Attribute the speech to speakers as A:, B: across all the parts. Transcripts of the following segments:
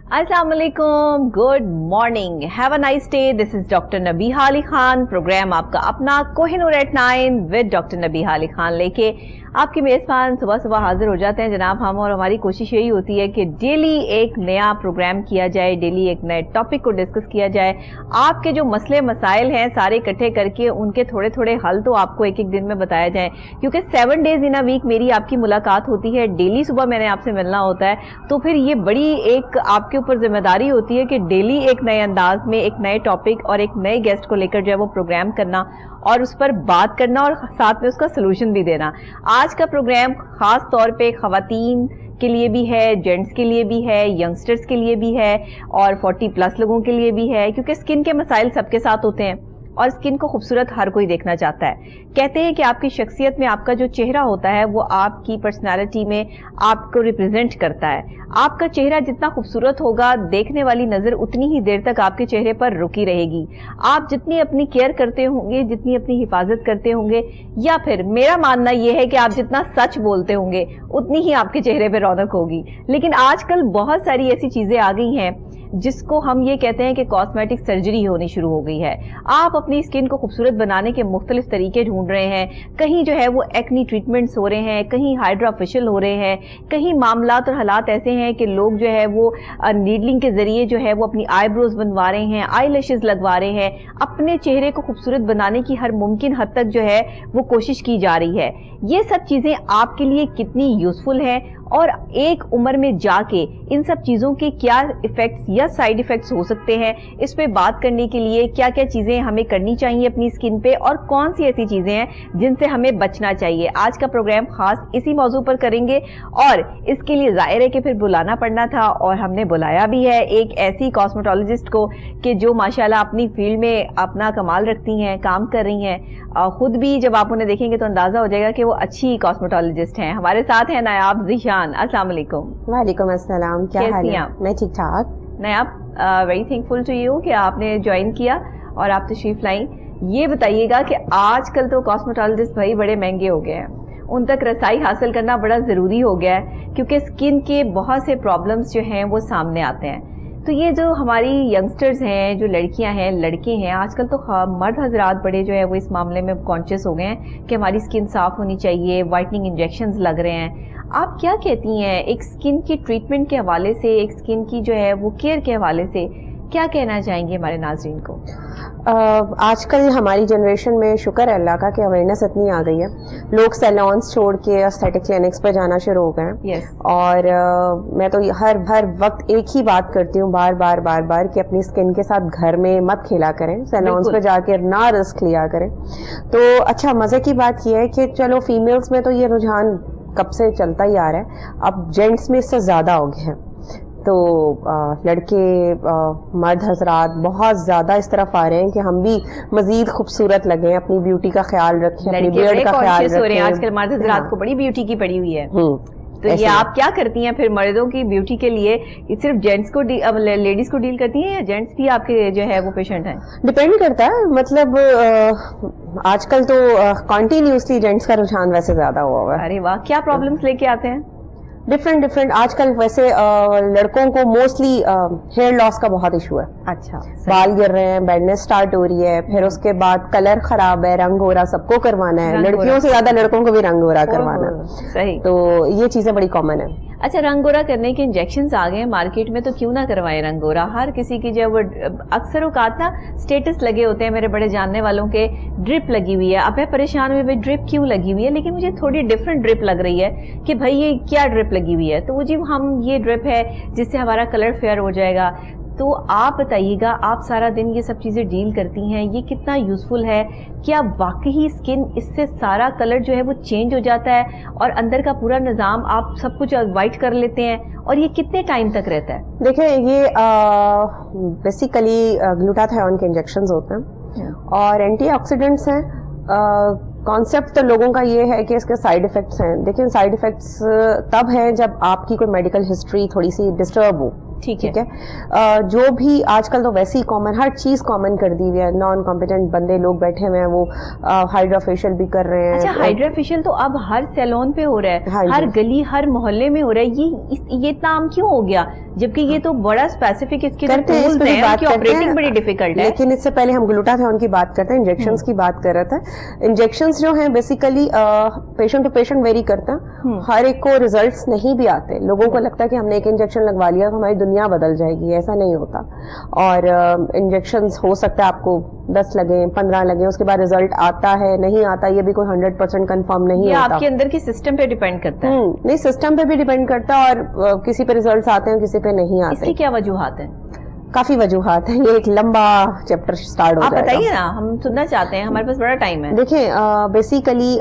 A: अस्सलाम वालेकुम, good morning, have a nice day. This is doctor Nabiha Ali Khan. Programme आपका अपना Kohinoor at 9 with doctor Nabiha Ali Khan लेके आपके मेज़बान सुबह सुबह हाजिर हो जाते हैं जनाब हम। और हमारी कोशिश यही होती है कि डेली एक नया प्रोग्राम किया जाए, डेली एक नए टॉपिक को डिस्कस किया जाए। आपके जो मसले मसाइल हैं सारे इकट्ठे करके उनके थोड़े थोड़े हल तो आपको एक एक दिन में बताया जाए, क्योंकि 7 डेज इन अ वीक मेरी आपकी मुलाकात होती है। डेली सुबह मैंने आपसे मिलना होता है, तो फिर ये बड़ी एक आपके ऊपर जिम्मेदारी होती है कि डेली एक नए अंदाज में एक नए टॉपिक और एक नए गेस्ट को लेकर जो है वो प्रोग्राम करना और उस पर बात करना और साथ में उसका सलूशन भी देना। आज का प्रोग्राम खास तौर पे खवातीन के लिए भी है, जेंट्स के लिए भी है, यंगस्टर्स के लिए भी है और 40+ लोगों के लिए भी है, क्योंकि स्किन के मसाइल सबके साथ होते हैं और स्किन को खूबसूरत हर कोई देखना चाहता है। कहते हैं कि आपकी शख्सियत में आपका जो चेहरा होता है वो आपकी पर्सनालिटी में आपको रिप्रेजेंट करता है। आपका चेहरा जितना खूबसूरत होगा, देखने वाली नज़र उतनी ही देर तक आपके चेहरे पर रुकी रहेगी। आप जितनी अपनी केयर करते होंगे, जितनी अपनी हिफाजत करते होंगे, या फिर मेरा मानना यह है कि आप जितना सच बोलते होंगे उतनी ही आपके चेहरे पर रौनक होगी। लेकिन आजकल बहुत सारी ऐसी चीज़ें आ गई हैं जिसको हम ये कहते हैं कि कॉस्मेटिक सर्जरी होनी शुरू हो गई है। आप अपनी स्किन को खूबसूरत बनाने के मुख्तलिफ तरीके ढूंढ रहे हैं। कहीं जो है वो एक्नी ट्रीटमेंट्स हो रहे हैं, कहीं हाइड्रा फेशियल हो रहे हैं, कहीं मामलात और हालात ऐसे हैं कि लोग जो है वो नीडलिंग के जरिए जो है वो अपनी आईब्रोज बनवा रहे हैं, आई लैशेज लगवा रहे हैं। अपने चेहरे को खूबसूरत बनाने की हर मुमकिन हद तक जो है वो कोशिश की जा रही है। ये सब चीज़ें आपके लिए कितनी यूजफुल हैं और एक उम्र में जाके इन सब चीज़ों के क्या इफ़ेक्ट्स या साइड इफ़ेक्ट्स हो सकते हैं, इस पे बात करने के लिए क्या क्या चीज़ें हमें करनी चाहिए अपनी स्किन पे और कौन सी ऐसी चीज़ें हैं जिनसे हमें बचना चाहिए। आज का प्रोग्राम खास इसी मौजू पर करेंगे और इसके लिए ज़ाहिर है कि फिर बुलाना पड़ना था और हमने बुलाया भी है एक ऐसी कॉस्मेटोलॉजिस्ट को कि जो माशाल्लाह अपनी फील्ड में अपना कमाल रखती हैं, काम कर रही हैं। खुद भी जब आप उन्हें देखेंगे तो अंदाज़ा हो जाएगा कि वो अच्छी कॉस्मेटोलॉजिस्ट हैं। हमारे साथ हैं नायाब ज़ीशान। अस्सलाम वालेकुम।
B: वालेकुम अस्सलाम, क्या हाल है? मैं ठीक ठाक।
A: नायाब, वेरी थैंकफुल टू यू कि आपने ज्वाइन किया और आप तशरीफ लाई। ये बताइएगा कि आजकल तो कॉस्मेटोलॉजिस्ट भाई बड़े महंगे हो गए हैं, उन तक रसाई हासिल करना बड़ा ज़रूरी हो गया है क्योंकि स्किन के बहुत से प्रॉब्लम्स जो हैं वो सामने आते हैं। तो ये जो हमारी यंगस्टर्स हैं, जो लड़कियां हैं, लड़के हैं, आजकल तो मर्द हजरात बड़े जो है वो इस मामले में कॉन्शियस हो गए हैं कि हमारी स्किन साफ़ होनी चाहिए, वाइटनिंग इंजेक्शंस लग रहे हैं। आप क्या कहती हैं एक स्किन की ट्रीटमेंट के हवाले से, एक स्किन की जो है वो केयर के हवाले से क्या कहना चाहेंगे हमारे नाज़रीन को?
B: आजकल हमारी जनरेशन में शुक्र है अल्लाह का कि अवेयरनेस इतनी आ गई है, लोग सैलॉन्स छोड़ के एस्थेटिक क्लिनिक्स पर जाना शुरू हो गए हैं। और मैं तो हर वक्त एक ही बात करती हूँ बार बार कि अपनी स्किन के साथ घर में मत खेला करें, सैलॉन्स पर जाकर ना रिस्क लिया करें। तो अच्छा, मज़े की बात यह है कि चलो फीमेल्स में तो ये रुझान कब से चलता ही आ रहा है, अब जेंट्स में इससे ज़्यादा हो गया है। तो लड़के मर्द हजरात बहुत ज़्यादा इस तरफ आ रहे हैं कि हम भी मज़ीद खूबसूरत लगें, अपनी ब्यूटी का ख्याल रखें, अपनी बियर्ड का ख्याल रखें।
A: आजकल मर्द हजरात को बड़ी ब्यूटी की पड़ी हुई है। तो ये आप क्या करती हैं फिर मर्दों की ब्यूटी के लिए? सिर्फ जेंट्स को लेडीज को डील करती हैं या जेंट्स भी आपके जो है वो पेशेंट हैं?
B: डिपेंड करता है, मतलब आजकल तो कॉन्टिन्यूसली जेंट्स का रुझान वैसे ज्यादा हुआ हुआ है।
A: अरे वाह, क्या प्रॉब्लम्स लेके आते हैं?
B: डिफरेंट आजकल वैसे लड़कों को मोस्टली हेयर लॉस का बहुत इशू है।
A: अच्छा,
B: बाल गिर रहे हैं, बैडनेस स्टार्ट हो रही है, फिर उसके बाद कलर खराब है, रंग गोरा सबको करवाना है, लड़कियों से ज्यादा लड़कों को भी रंग गोरा करवाना है।
A: सही,
B: तो ये चीजें बड़ी कॉमन है।
A: अच्छा, रंग गोरा करने के इंजेक्शंस आ गए हैं मार्केट में, तो क्यों ना करवाएं रंग गोरा? हर किसी की जो अक्सर औकात ना स्टेटस लगे होते हैं, मेरे बड़े जानने वालों के ड्रिप लगी हुई है। अब मैं परेशान हुई भाई ड्रिप क्यों लगी हुई है, लेकिन मुझे थोड़ी डिफरेंट ड्रिप लग रही है कि भाई ये क्या ड्रिप लगी हुई है? तो वो जी हम ये ड्रिप है जिससे हमारा कलर फेयर हो जाएगा। तो आप बताइएगा, आप सारा दिन ये सब चीज़ें डील करती हैं, ये कितना यूज़फुल है? क्या वाकई स्किन इससे सारा कलर जो है वो चेंज हो जाता है और अंदर का पूरा निज़ाम आप सब कुछ वाइट कर लेते हैं? और ये कितने टाइम तक रहता है?
B: देखिए, ये बेसिकली ग्लूटाथायोन के इंजेक्शंस होते हैं और एंटीऑक्सीडेंट्स हैं। कॉन्सेप्ट तो लोगों का ये है कि इसके साइड इफ़ेक्ट्स हैं, लेकिन साइड इफ़ेक्ट्स तब हैं जब आपकी कोई मेडिकल हिस्ट्री थोड़ी सी डिस्टर्ब हो।
A: ठीक है।
B: जो भी आजकल तो वैसे ही कॉमन, हर चीज कॉमन कर दी हुई है, नॉन कॉम्पिटेंट बंदे लोग बैठे हुए हैं, वो हाइड्रा फेशियल भी कर रहे हैं।
A: अच्छा, हाइड्रा फेशियल तो अब हर सैलून पे हो रहा है, हर गली हर मोहल्ले में हो रहा है, ये इतना आम क्यों हो गया, जबकि ये तो बड़ा स्पेसिफिक इसके
B: करते हैं, इस पे भी बात करते
A: ऑपरेटिंग
B: हैं,
A: बड़ी डिफिकल्ट है।
B: लेकिन इससे पहले हम ग्लूटाथियोन की बात करते हैं, इंजेक्शंस की बात कर रहे थे। इंजेक्शंस जो हैं basically patient to patient vary करता है, हर एक को रिजल्ट्स नहीं भी आते। लोगों को लगता है कि हमने एक इंजेक्शन लगवा लिया तो हमारी दुनिया बदल जाएगी, ऐसा नहीं होता। और इंजेक्शंस हो सकता है आपको 10 लगे, 15 लगे, उसके बाद रिजल्ट आता है नहीं आता, ये भी कोई 100% कंफर्म नहीं होता।
A: आपके अंदर की सिस्टम पे डिपेंड करता है।
B: नहीं, सिस्टम पे भी डिपेंड करता है, और किसी पे रिजल्ट्स आते हैं, किसी पे नहीं आते।
A: इसकी क्या वजूहात है?
B: काफी वजूहात है, ये एक लंबा चैप्टर स्टार्ट हो जाएगा।
A: आप बताइए ना, हम सुनना चाहते हैं, हमारे पास बड़ा टाइम है।
B: देखिए, बेसिकली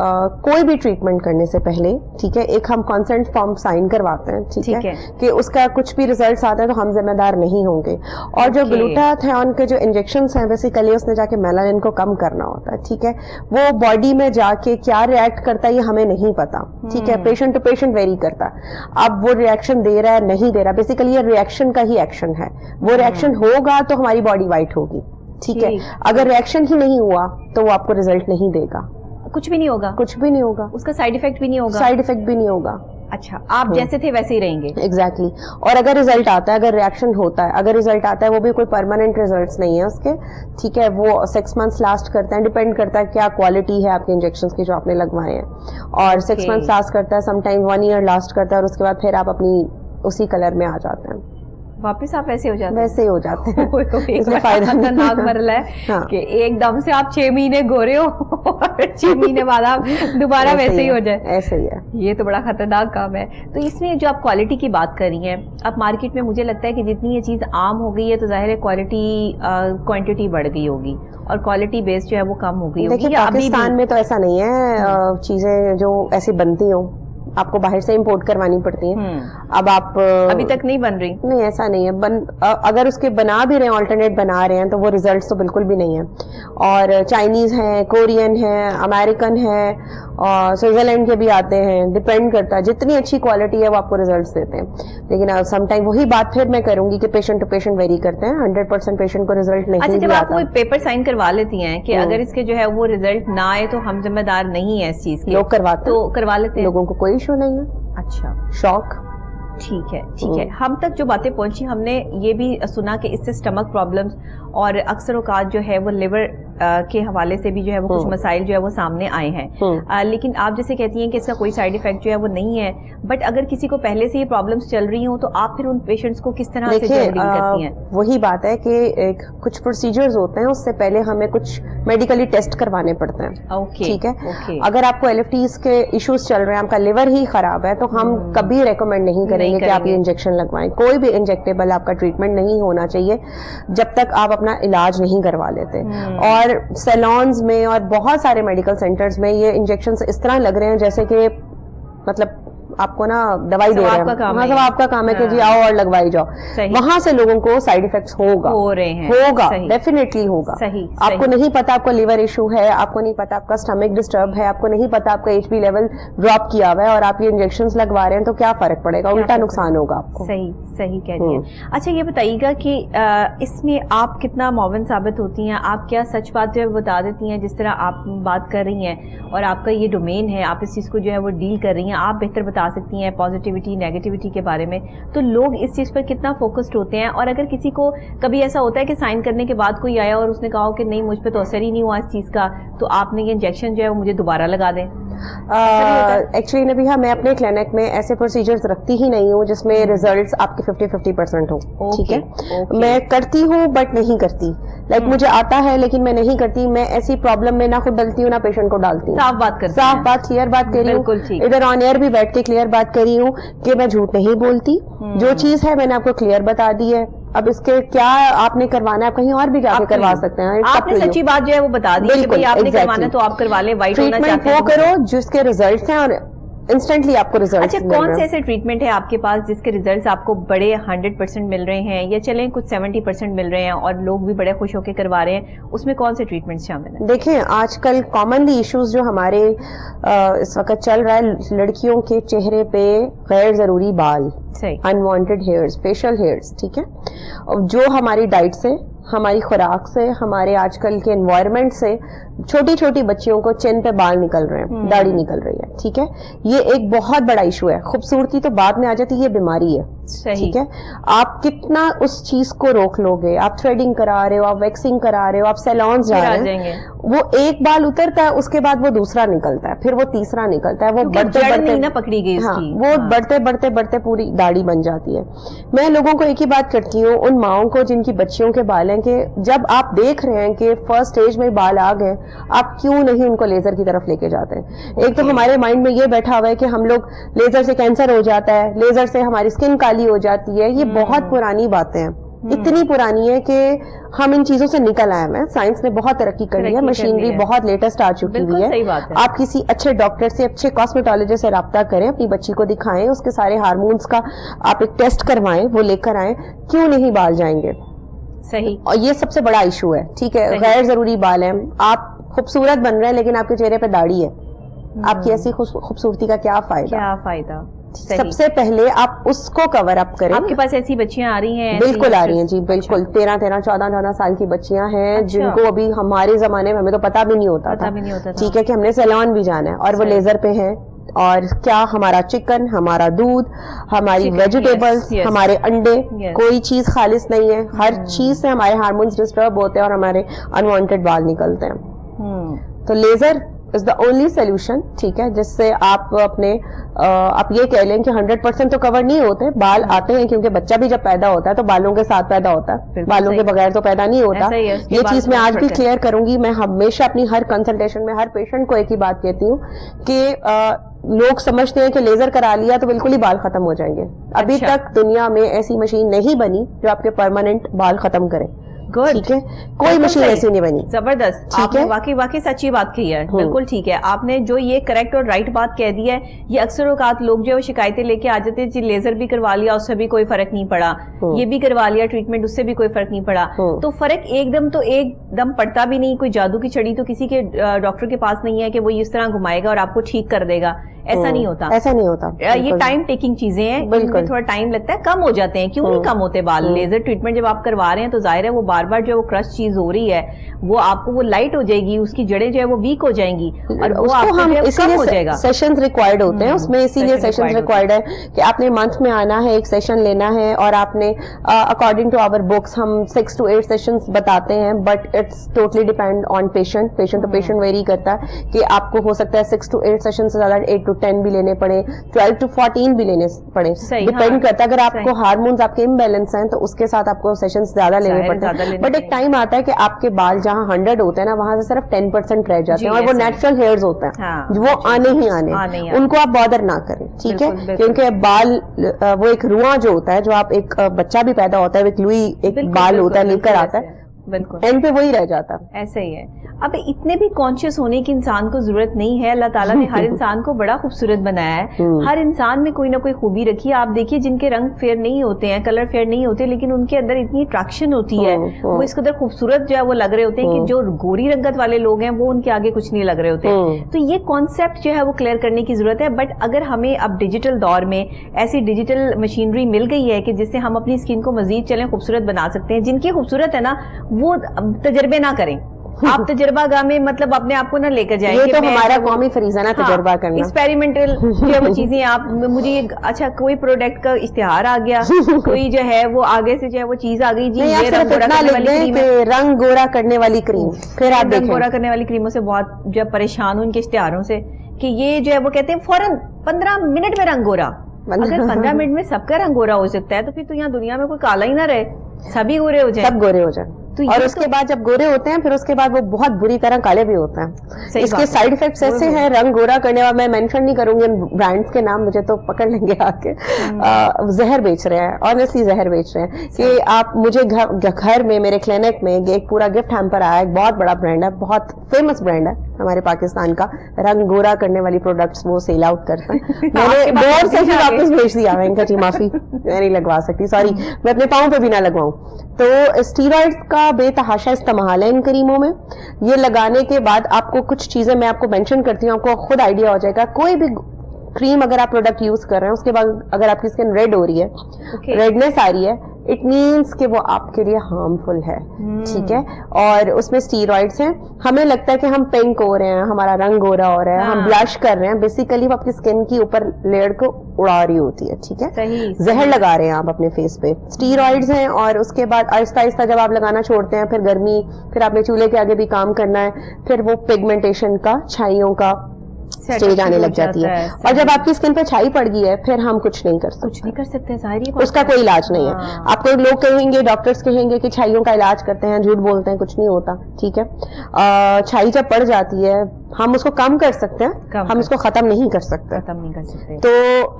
B: कोई भी ट्रीटमेंट करने से पहले, ठीक है, एक हम कंसेंट फॉर्म साइन करवाते हैं, ठीक है, कि उसका कुछ भी रिजल्ट्स आते हैं तो हम जिम्मेदार नहीं होंगे। और जो ग्लूटाथियोन के जो इंजेक्शंस हैं, बेसिकली उसने जाके मेलानिन को कम करना होता है, ठीक है। वो बॉडी में जाके क्या रिएक्ट करता है ये हमें नहीं पता, ठीक है, पेशेंट टू पेशेंट वेरी करता है। अब वो रिएक्शन दे रहा है नहीं दे रहा, बेसिकली ये रिएक्शन का ही एक्शन है। वो रिएक्शन होगा तो हमारी बॉडी वाइट होगी, ठीक है। अगर रिएक्शन ही नहीं हुआ तो वो आपको रिजल्ट नहीं देगा,
A: कुछ भी नहीं होगा,
B: कुछ भी नहीं होगा,
A: उसका साइड इफेक्ट भी नहीं होगा,
B: साइड इफेक्ट भी नहीं होगा।
A: अच्छा, आप जैसे थे वैसे ही रहेंगे।
B: एग्जैक्टली। और अगर रिजल्ट आता है, अगर रिएक्शन होता है, अगर रिजल्ट आता है, वो भी कोई परमानेंट रिजल्ट्स नहीं है उसके, ठीक है, वो 6 मंथ्स लास्ट करते हैं, डिपेंड करता है क्या क्वालिटी है आपके इंजेक्शंस की जो आपने लगवाए हैं। और 6 मंथ्स लास्ट करता है, समटाइम 1 ईयर लास्ट करता है, और उसके बाद फिर आप अपनी उसी कलर में आ जाते हैं,
A: वापस आप वैसे हो जाते हैं।
B: वैसे ही हो जाते हैं।
A: इसलिए फायदा खतरनाक मरला है
B: हाँ।
A: कि एकदम से आप 6 महीने गोरे हो और 6 महीने बाद आप दोबारा वैसे ही हो जाए,
B: ऐसे ही है।
A: ये तो बड़ा खतरनाक काम है। तो इसमें जो आप क्वालिटी की बात कर रही हैं, अब मार्केट में मुझे लगता है कि जितनी ये चीज आम हो गई है तो जाहिर है क्वालिटी क्वांटिटी बढ़ गई होगी और क्वालिटी बेस जो है वो कम हो गई होगी।
B: देखिए, पाकिस्तान में तो ऐसा नहीं है, चीजें जो ऐसी बनती हो आपको बाहर से इंपोर्ट करवानी पड़ती हैं। अब आप
A: अभी तक नहीं बन रही? नहीं,
B: ऐसा नहीं है। अगर उसके बना भी रहे हैं, ऑल्टरनेट बना रहे हैं, तो वो रिजल्ट्स तो बिल्कुल भी नहीं है। और चाइनीज हैं, कोरियन हैं, अमेरिकन हैं, और स्विट्जरलैंड के भी आते हैं, डिपेंड करता है, जितनी अच्छी क्वालिटी है वो आपको रिजल्ट्स देते हैं। लेकिन समटाइम वही बात फिर मैं करूंगी कि पेशेंट टू पेशेंट वेरी करते हैं, 100% पेशेंट को रिजल्ट नहीं।
A: अच्छा, जब आप वो पेपर साइन करवा लेती हैं कि अगर इसके जो है वो रिजल्ट ना आए तो हम जिम्मेदार नहीं है इस चीज के,
B: लोग करवाते
A: तो करवा लेते हैं,
B: लोगों को कोई इशू नहीं है।
A: अच्छा,
B: शौक,
A: ठीक है, ठीक है। हम तक जो बातें पहुंची, हमने ये भी सुना कि इससे स्टमक प्रॉब्लम्स और अक्सर औकात जो है वो लिवर के हवाले से भी जो है वो कुछ मसाइल जो है वो सामने आए हैं। लेकिन आप जैसे कहती हैं कि इसका कोई साइड इफेक्ट जो है वो नहीं है, बट अगर किसी को पहले से ये प्रॉब्लम्स चल रही हो तो आप फिर उन पेशेंट्स को किस तरह से डील करती हैं?
B: वही बात है कि एक कुछ प्रोसीजर्स होते हैं, उससे पहले हमें कुछ मेडिकली टेस्ट करवाने पड़ते हैं, ठीक है। अगर आपको एलएफटीज के इश्यूज चल रहे हैं, आपका लिवर ही खराब है, तो हम कभी रेकमेंड नहीं करेंगे कि आप ये इंजेक्शन लगवाएं। कोई भी इंजेक्टेबल आपका ट्रीटमेंट नहीं होना चाहिए जब तक आप अपना इलाज नहीं करवा लेते। और सैलून्स में और बहुत सारे मेडिकल सेंटर्स में ये इंजेक्शंस इस तरह लग रहे हैं जैसे कि मतलब आपको ना दवाई दे रहे हैं, मतलब आपका काम है कि जी आओ और लगवाई जाओ। वहां से लोगों को साइड इफेक्ट्स होगा,
A: हो रहे हैं,
B: होगा, डेफिनेटली होगा। आपको नहीं पता आपको लिवर इशू है, आपको नहीं पता आपका स्टमक डिस्टर्ब है, आपको नहीं पता आपका एचबी लेवल ड्रॉप किया हुआ है, और आप ये इंजेक्शंस लगवा रहे हैं, तो क्या फर्क पड़ेगा? उल्टा नुकसान होगा आपको।
A: सही सही कह रही हैं। अच्छा, ये बताइएगा कि इसमें आप कितना मुआविन साबित होती हैं? आप क्या सच बात जो है बता देती हैं? जिस तरह आप बात कर रही हैं और आपका ये डोमेन है, आप इस चीज को जो है वो डील कर रही हैं, आप बेहतर बता सकती हैं पॉजिटिविटी नेगेटिविटी के बारे में, तो लोग इस चीज पर कितना फोकस्ड होते हैं? और अगर किसी को कभी ऐसा होता है कि साइन करने के बाद कोई आया और उसने कहा कि नहीं मुझ पे तो असर ही नहीं हुआ इस चीज का, तो आपने ये इंजेक्शन जो है वो मुझे दोबारा लगा दें?
B: एक्चुअली नबीहा, मैं अपने क्लिनिक में ऐसे प्रोसीजर्स रखती ही नहीं हूँ जिसमें रिजल्ट्स आपके 50-50% हो, ठीक है। मैं करती हूँ बट नहीं करती, मुझे आता है लेकिन मैं नहीं करती। मैं ऐसी प्रॉब्लम में ना खुद डलती हूँ ना पेशेंट को डालती हूँ।
A: साफ बात करती
B: साफ बात, क्लियर बात करी हूँ, इधर ऑन एयर भी बैठ के क्लियर बात करी हूँ कि मैं झूठ नहीं बोलती। जो चीज है मैंने आपको क्लियर बता दी है। अब इसके क्या आपने करवाना है, आप कहीं और भी जाके करवा सकते हैं।
A: आपने सच्ची बात जो है वो बता दी कि भाई आपने करवाना है तो आप करवा लें, वाइट होना चाहते हैं
B: वो करो जिसके रिजल्ट्स हैं। और इंस्टेंटली आपको रिजल्ट।
A: अच्छा, कौन से ऐसे ट्रीटमेंट है आपके पास जिसके रिजल्ट्स आपको बड़े 100% मिल रहे हैं, या चलें कुछ 70% मिल रहे हैं और लोग भी बड़े खुश होकर करवा रहे हैं, उसमें कौन से ट्रीटमेंट शामिल हैं?
B: देखिए, आजकल कॉमनली इश्यूज जो हमारे इस वक्त चल रहा है, लड़कियों के चेहरे पे गैर जरूरी बाल, अनवांटेड हेयर्स, फेशियल हेयर्स, ठीक है, जो हमारी डाइट से, हमारी खुराक से, हमारे आजकल के एनवायरनमेंट से छोटी छोटी बच्चियों को चिन पे बाल निकल रहे हैं, दाढ़ी निकल रही है, ठीक है, ये एक बहुत बड़ा इशू है। खूबसूरती तो बाद में आ जाती है, ये बीमारी है, ठीक है। आप कितना उस चीज को रोक लोगे, आप थ्रेडिंग करा रहे हो, आप वैक्सिंग करा रहे हो, आप सैलून जा रहे हैं, वो एक बाल उतरता है, उसके बाद वो दूसरा निकलता है, फिर वो तीसरा निकलता है, वो बढ़ते बढ़ते
A: ना पकड़ी गई उसकी,
B: वो बढ़ते बढ़ते बढ़ते पूरी दाढ़ी बन जाती है। मैं लोगों को एक ही बात करती हूँ, उन माओं को जिनकी बच्चियों के बाल हैं, कि जब आप देख रहे हैं कि फर्स्ट स्टेज में बाल आ गए, आप क्यों नहीं उनको लेजर की तरफ लेके जाते हैं। एक तो हमारे माइंड में ये बैठा हुआ है कि हम लोग लेजर से कैंसर हो जाता है, लेजर से हमारी स्किन काली हो जाती है, ये बहुत पुरानी बातें हैं, इतनी पुरानी है कि हम इन चीजों से निकल आए हैं। साइंस ने बहुत तरक्की कर ली है, मशीनरी बहुत लेटेस्ट आ चुकी हुई है। आप किसी अच्छे डॉक्टर से, अच्छे कॉस्मेटोलॉजिस्ट से रब्ता करें, अपनी बच्ची को दिखाएं, उसके सारे हार्मोन्स का आप एक टेस्ट करवाएं, वो लेकर आए, क्यों नहीं बाल जाएंगे।
A: सही,
B: और ये सबसे बड़ा इशू है, ठीक है। गैर जरूरी बाल है, आप खूबसूरत बन रहे हैं लेकिन आपके चेहरे पे दाढ़ी है, आपकी ऐसी खूबसूरती का क्या फायदा। सबसे पहले आप उसको कवर अप करें।
A: आपके पास ऐसी बच्चियां आ रही हैं?
B: बिल्कुल आ रही हैं जी, बिल्कुल। 13-13, 14-14 साल की बच्चियां हैं, जिनको अभी हमारे जमाने में हमें तो पता भी नहीं होता था, ठीक है, कि हमने सैलून भी जाना है, और वो लेजर पे है, और क्या हमारा चिकन, हमारा दूध, हमारी वेजिटेबल्स, हमारे अंडे, कोई चीज खालिस नहीं है, हर चीज से हमारे हार्मोन्स डिस्टर्ब होते हैं और हमारे अनवांटेड बाल निकलते हैं। तो laser is the only solution, ठीक है, जिससे आप अपने आप ये कह लें कि 100% तो कवर नहीं होते, बाल आते हैं, क्योंकि बच्चा भी जब पैदा होता है तो बालों के साथ पैदा होता है, बालों के बगैर तो पैदा नहीं होता। ये चीज मैं आज भी क्लियर करूंगी। मैं हमेशा अपनी हर कंसल्टेशन में हर पेशेंट को एक ही बात कहती हूँ कि लोग समझते हैं कि लेजर करा लिया तो बिल्कुल ही बाल खत्म हो जाएंगे। अभी तक दुनिया में ऐसी मशीन नहीं बनी जो आपके परमानेंट बाल खत्म करे, ठीक है, कोई मशीन ऐसी नहीं बनी।
A: जबरदस्त, आपने वाकई सच्ची बात कही है, बिल्कुल ठीक है। आपने जो ये करेक्ट और राइट बात कह दी है, ये अक्सर औकात लोग जो शिकायतें लेके आ जाते हैं, लेजर भी करवा लिया उससे भी कोई फर्क नहीं पड़ा, ये भी करवा लिया ट्रीटमेंट उससे भी कोई फर्क नहीं पड़ा, तो फर्क एकदम पड़ता भी नहीं। कोई जादू की छड़ी तो किसी के डॉक्टर के पास नहीं है कि वो इस तरह घुमाएगा और आपको ठीक कर देगा, ऐसा नहीं होता,
B: ऐसा नहीं होता।
A: ये टाइम टेकिंग चीजें हैं, इनमें थोड़ा टाइम लगता है, कम हो जाते हैं। क्यों नहीं कम होते बाल? लेजर ट्रीटमेंट जब आप करवा रहे हैं तो जाहिर है वो बार बार जो वो क्रश चीज हो रही है वो आपको वो लाइट हो जाएगी, उसकी जड़ें जो है वो वीक हो जाएंगी और वो आपको हम कम हो जाएगा।
B: सेशंस रिक्वायर्ड होते हैं उसमें, इसीलिए सेशंस रिक्वायर्ड है कि आपने मंथ में आना है, एक सेशन लेना है, और आपने अकॉर्डिंग टू आवर बुक्स हम 6 to 8 सेशंस बताते हैं, but it's totally depend on patient to patient vary करता है कि आपको हो सकता है 6 to 8 सेशन से ज्यादा 8 to 10 भी लेने पड़े, 12 to 14 भी लेने पड़े, डिपेंड करता है। अगर आपको हार्मोन्स आपके इम्बैलेंस हैं तो उसके साथ आपको सेशंस ज्यादा लेने पड़ते हैं, बट एक टाइम आता है कि आपके बाल जहां 100 होते हैं ना, वहां से सिर्फ 10% रह जाते हैं, और वो नेचुरल हेयर्स होते हैं, वो आने ही आने, उनको आप बॉदर ना करें, ठीक है, क्योंकि बाल वो एक रुआ जो होता है, जो आप एक बच्चा भी पैदा होता है, एक लुई एक बाल होता है लेकर आता है, बिल्कुल एंड पे वही रह जाता।
A: ऐसे ही है। अब इतने भी कॉन्शियस होने की इंसान को जरूरत नहीं है। अल्लाह ताला ने हर इंसान को बड़ा खूबसूरत बनाया है, हर इंसान में कोई ना कोई खूबी रखी है। आप देखिए जिनके रंग फेयर नहीं होते हैं, कलर फेयर नहीं होते, लेकिन उनके अंदर इतनी अट्रैक्शन होती है, वो इस कदर खूबसूरत जो है वो लग रहे होते हैं कि जो गोरी रंगत वाले लोग हैं वो उनके आगे कुछ नहीं लग रहे होते। तो ये कॉन्सेप्ट जो है वो क्लियर करने की जरूरत है। बट अगर हमें अब डिजिटल दौर में ऐसी डिजिटल मशीनरी मिल गई है कि जिससे हम अपनी स्किन को मजीद चलें खूबसूरत बना सकते हैं, जिनकी खूबसूरत है ना वो तजर्बे ना करें, आप तजर्बागाह में मतलब अपने आप को ना लेकर जाएंगे।
B: ये तो हमारा कौमी फरीजा ना, तजर्बा करना,
A: एक्सपेरिमेंटल जो है वो चीजें आप मुझे अच्छा कोई प्रोडक्ट का इश्तिहार आ गया, कोई जो है वो आगे से जो है वो चीज आ गई जी, ये रंग गोरा करने वाली क्रीम है,
B: रंग गोरा करने वाली क्रीम, फिर आप
A: रंग गोरा करने वाली क्रीमों से बहुत जो परेशान हूं उनके इश्तिहारों से कि ये जो है वो कहते हैं फौरन 15 मिनट में रंग गोरा। अगर 15 मिनट में सबका रंग गोरा हो सकता है तो फिर तो यहाँ दुनिया में कोई काला ही ना रहे, सभी गोरे हो जाए,
B: सब गोरे हो जाए। तो और उसके बाद जब गोरे होते हैं फिर उसके बाद वो बहुत बुरी तरह काले भी होते हैं। इसके साइड इफेक्ट्स ऐसे हैं, रंग गोरा करने वाला, मैं मेंशन नहीं करूंगी ब्रांड्स के नाम, मुझे तो पकड़ लेंगे आके। जहर बेच रहे हैं, ऑनेस्टली जहर बेच रहे हैं कि आप मुझे घर में मेरे क्लिनिक में एक पूरा गिफ्ट हैम्पर आया, एक बहुत बड़ा ब्रांड है, बहुत फेमस ब्रांड है, ہمارے پاکستان کا رنگ گورا کرنے والی پروڈکٹس وہ سیل آؤٹ کرتا ہے. میں نے ڈور سے ہی واپس بھیج دیا. میں کہا جی معافی, میں نہیں لگوا سکتی, سوری, میں اپنے پاؤں پہ بھی نہ لگواؤں. تو اسٹیرائڈز کا بے تحاشا استعمال ہے ان کریموں میں. یہ لگانے کے بعد آپ کو کچھ چیزیں میں آپ کو مینشن کرتی ہوں, آپ کو خود آئیڈیا ہو جائے گا. کوئی بھی کریم اگر آپ پروڈکٹ یوز کر رہے ہیں, اس کے بعد اگر آپ کی اسکن ریڈ ہو رہی ہے, ریڈنس آ رہی ہے, اٹ مینس کہ وہ آپ کے لیے ہارمفل ہے. ٹھیک ہے, اور اس میں اسٹیرائڈس ہیں. ہمیں لگتا ہے کہ ہم پنک ہو رہے ہیں, ہمارا رنگ گورا ہو رہا ہے, ہم بلش کر رہے ہیں, بیسیکلی وہ آپ کی اسکن کی اوپر لیئر کو اڑا رہی ہوتی ہے. ٹھیک ہے, زہر لگا رہے ہیں آپ اپنے فیس پہ. اسٹیرائڈز ہیں, اور اس کے بعد آہستہ آہستہ جب آپ لگانا چھوڑتے ہیں, پھر گرمی, پھر آپ نے چولہے کے آگے بھی کام کرنا ہے, پھر وہ پگمنٹیشن کا, چھائیوں کا اسٹیج آنے لگ جاتی ہے. اور جب آپ کی اسکن پہ چھائی پڑ گئی ہے, پھر ہم کچھ نہیں کر سکتے, اس کا کوئی علاج نہیں ہے. آپ کو لوگ کہیں گے, ڈاکٹرز کہیں گے کہ چھائیوں کا علاج کرتے ہیں, جھوٹ بولتے ہیں, کچھ نہیں ہوتا. ٹھیک ہے, چھائی جب پڑ جاتی ہے, ہم اس کو کم کر سکتے ہیں, ہم اس کو ختم نہیں کر سکتے. تو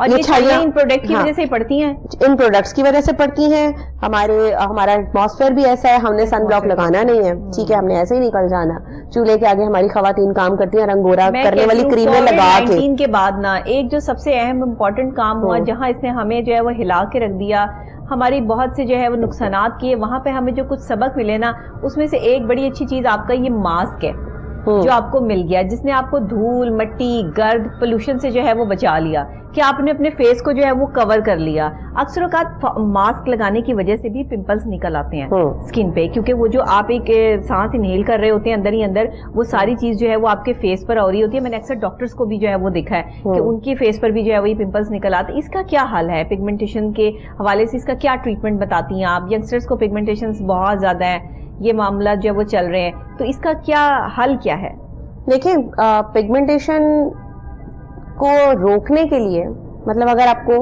B: یہ چھائیاں ان پروڈکٹ کی وجہ سے پڑتی ہیں, ان پروڈکٹس کی وجہ سے پڑتی ہیں. ہمارا ایٹماسفیئر بھی ایسا ہے, ہم نے سن بلاک لگانا نہیں ہے. ٹھیک ہے, ہم نے ایسے ہی نکل جانا. چولہے کے آگے ہماری خواتین کام کرتی ہیں رنگ گورا کرنے والی کریمیں لگا کے بعد
A: نا. ایک جو سب سے اہم امپورٹنٹ کام ہوا, جہاں اس نے ہمیں جو ہے وہ ہلا کے رکھ دیا, ہماری بہت سے جو ہے وہ نقصانات کیے, وہاں پہ ہمیں جو کچھ سبق ملے نا, اس میں سے ایک بڑی اچھی چیز آپ کا یہ ماسک ہے جو آپ کو مل گیا, جس نے آپ کو دھول, مٹی, گرد, پولوشن سے جو ہے وہ بچا لیا, کہ آپ نے اپنے فیس کو جو ہے وہ کور کر لیا. اکثر اوقات ماسک لگانے کی وجہ سے بھی پمپلز نکل آتے ہیں اسکن پہ, کیونکہ وہ جو آپ ایک سانس انہیل کر رہے ہوتے ہیں اندر ہی اندر, وہ ساری چیز جو ہے وہ آپ کے فیس پر ہو رہی ہوتی ہے. میں نے اکثر ڈاکٹرز کو بھی جو ہے وہ دیکھا ہے کہ ان کی فیس پر بھی جو ہے وہی پمپلز نکل آتے ہیں. اس کا کیا حل ہے پگمنٹیشن کے حوالے سے, اس کا کیا ٹریٹمنٹ بتاتی ہیں آپ؟ ینگسٹرز کو پگمنٹیشن بہت زیادہ ہے, یہ معاملہ جو وہ چل رہے ہیں, تو اس کا کیا حل کیا ہے؟
B: دیکھیں, پگمنٹیشن کو روکنے کے لیے, مطلب اگر آپ کو,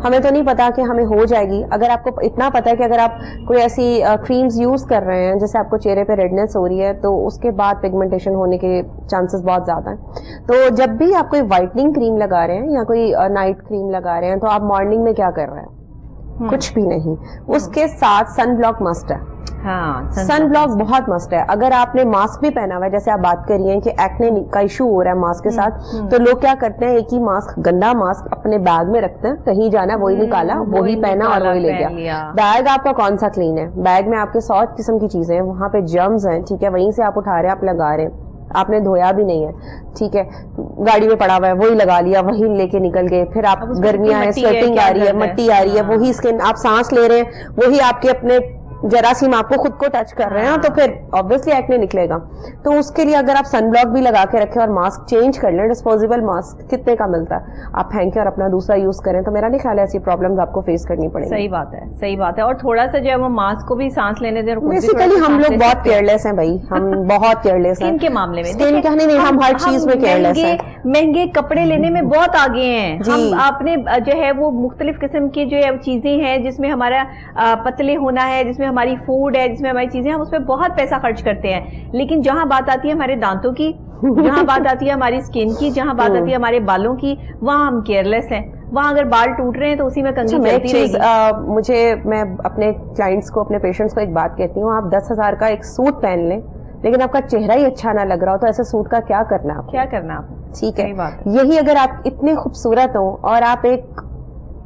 B: ہمیں تو نہیں پتا کہ ہمیں ہو جائے گی, اگر آپ کو اتنا پتا ہے کہ اگر آپ کوئی ایسی کریمز یوز کر رہے ہیں جیسے آپ کو چہرے پہ ریڈنس ہو رہی ہے, تو اس کے بعد پگمنٹیشن ہونے کے چانسز بہت زیادہ ہیں. تو جب بھی آپ کوئی وائٹننگ کریم لگا رہے ہیں یا کوئی نائٹ کریم لگا رہے ہیں, تو آپ مارننگ میں کیا کر رہے ہیں؟ کچھ بھی نہیں. اس کے ساتھ سن بلاک مسٹ ہے. سن بلاک بہت مسٹ ہے. اگر آپ نے ماسک بھی پہنا ہوا ہے, جیسے آپ بات کر رہی ہیں کہ ایکنے کا ایشو ہو رہا ہے ماسک کے ساتھ, تو لوگ کیا کرتے ہیں, ایک ہی ماسک, گندا ماسک اپنے بیگ میں رکھتے ہیں, کہیں جانا وہی نکالا, وہی پہنا اور وہی لے گیا. بیگ آپ کا کون سا کلین ہے؟ بیگ میں آپ کے 100 قسم کی چیزیں ہیں, وہاں پہ جرمز ہیں. ٹھیک ہے, وہیں سے آپ اٹھا رہے ہیں, آپ لگا رہے ہیں, آپ نے دھویا بھی نہیں ہے. ٹھیک ہے, گاڑی میں پڑا ہوا ہے, وہی لگا لیا, وہی لے کے نکل گئے. پھر آپ گرمیاں ہیں, سویٹنگ آ رہی ہے, مٹی آ رہی ہے, وہی اسکن, آپ سانس لے رہے ہیں, وہی آپ کے اپنے جراثیم آپ کو خود کو ٹچ کر رہے ہیں, تو پھر obviously ایکنے نکلے گا. تو اس کے لیے اگر آپ سن بلاک بھی لگا کے رکھیں اور ماسک چینج کر لیں, ڈسپوزیبل ماسک کتنے کا ملتا ہے, آپ پھینکیں اور اپنا دوسرا یوز کریں, تو میرا نہیں خیال ہے ایسی پرابلمز آپ کو فیس کرنی پڑیں گی.
A: صحیح بات ہے, صحیح بات ہے. اور تھوڑا سا جو ہے وہ ماسک کو بھی سانس لینے دیں.
B: بیسیکلی ہم لوگ بہت کیئرلیس ہیں بھائی, ہم بہت کیئرلیس ہیں
A: اسکن کے معاملے میں.
B: اسکن کا نہیں, ہم ہر چیز میں کیئرلیس ہیں.
A: مہنگے کپڑے لینے میں بہت آگے ہیں ہم. آپ نے جو ہے وہ مختلف قسم کی جو ہے چیزیں ہیں جس میں ہمارا پتلے ہونا ہے, جس میں ہماری فوڈ ہے, جس میں ہماری چیزیں, ہم اس پہ بہت پیسہ خرچ کرتے ہیں. لیکن جہاں بات آتی ہے ہمارے دانتوں کی, جہاں بات آتی ہے ہماری اسکن کی, جہاں بات آتی ہے ہمارے بالوں کی, وہاں ہم کیئرلیس ہیں. وہاں اگر بال ٹوٹ رہے ہیں تو اسی میں کنگھی چلتی رہے گی.
B: میں اپنے کلائنٹس کو, اپنے پیشنٹس کو ایک بات کہتی ہوں, آپ 10,000 کا ایک سوٹ پہن لیں, لیکن آپ کا چہرہ ہی اچھا نہ لگ رہا ہو, تو ایسے سوٹ کا کیا کرنا آپ,
A: کیا کرنا آپ.
B: ٹھیک ہے, یہی اگر آپ اتنے خوبصورت ہوں اور آپ ایک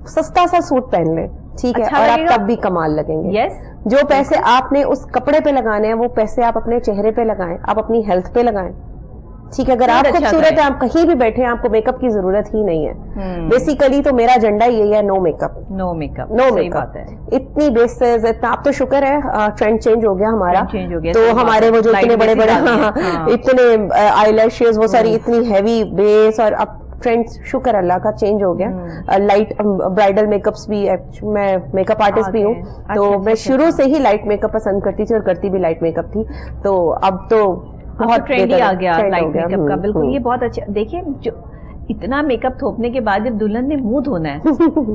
B: سستا سا سوٹ پہن لیں, ٹھیک ہے, اور آپ تب بھی کمال لگیں گے. جو پیسے آپ نے اس کپڑے پہ لگانے ہیں, وہ پیسے آپ اپنے چہرے پہ لگائیں, آپ اپنی ہیلتھ پہ لگائیں. ٹھیک ہے, اگر آپ خوبصورت ہیں, آپ کہیں بھی بیٹھے ہیں, آپ کو میک اپ کی ضرورت ہی نہیں ہے. بیسیکلی تو میرا ایجنڈا یہی ہے, no make up,
A: no make up,
B: no make up. اتنی بیسز, اتنا, آپ تو شکر ہے ٹرینڈ چینج ہو گیا ہمارا, تو ہمارے وہ جو اتنے بڑے بڑے اتنے آئی لیشز, وہ ساری اتنی ہیوی بیس, اور اب ٹرینڈ شکر اللہ کا چینج ہو گیا. لائٹ برائڈل میک اپس بھی, میں میک اپ آرٹسٹ بھی ہوں, تو میں شروع سے ہی لائٹ میک اپ پسند کرتی تھی اور کرتی بھی لائٹ میک اپ تھی. تو اب تو
A: بہت ٹرینڈ ہی آ گیا لائٹ میک اپ کا. بالکل, یہ بہت اچھا. دیکھیں, جو اتنا میک اپ تھوپنے کے بعد جب دلہن نے منہ دھونا ہے,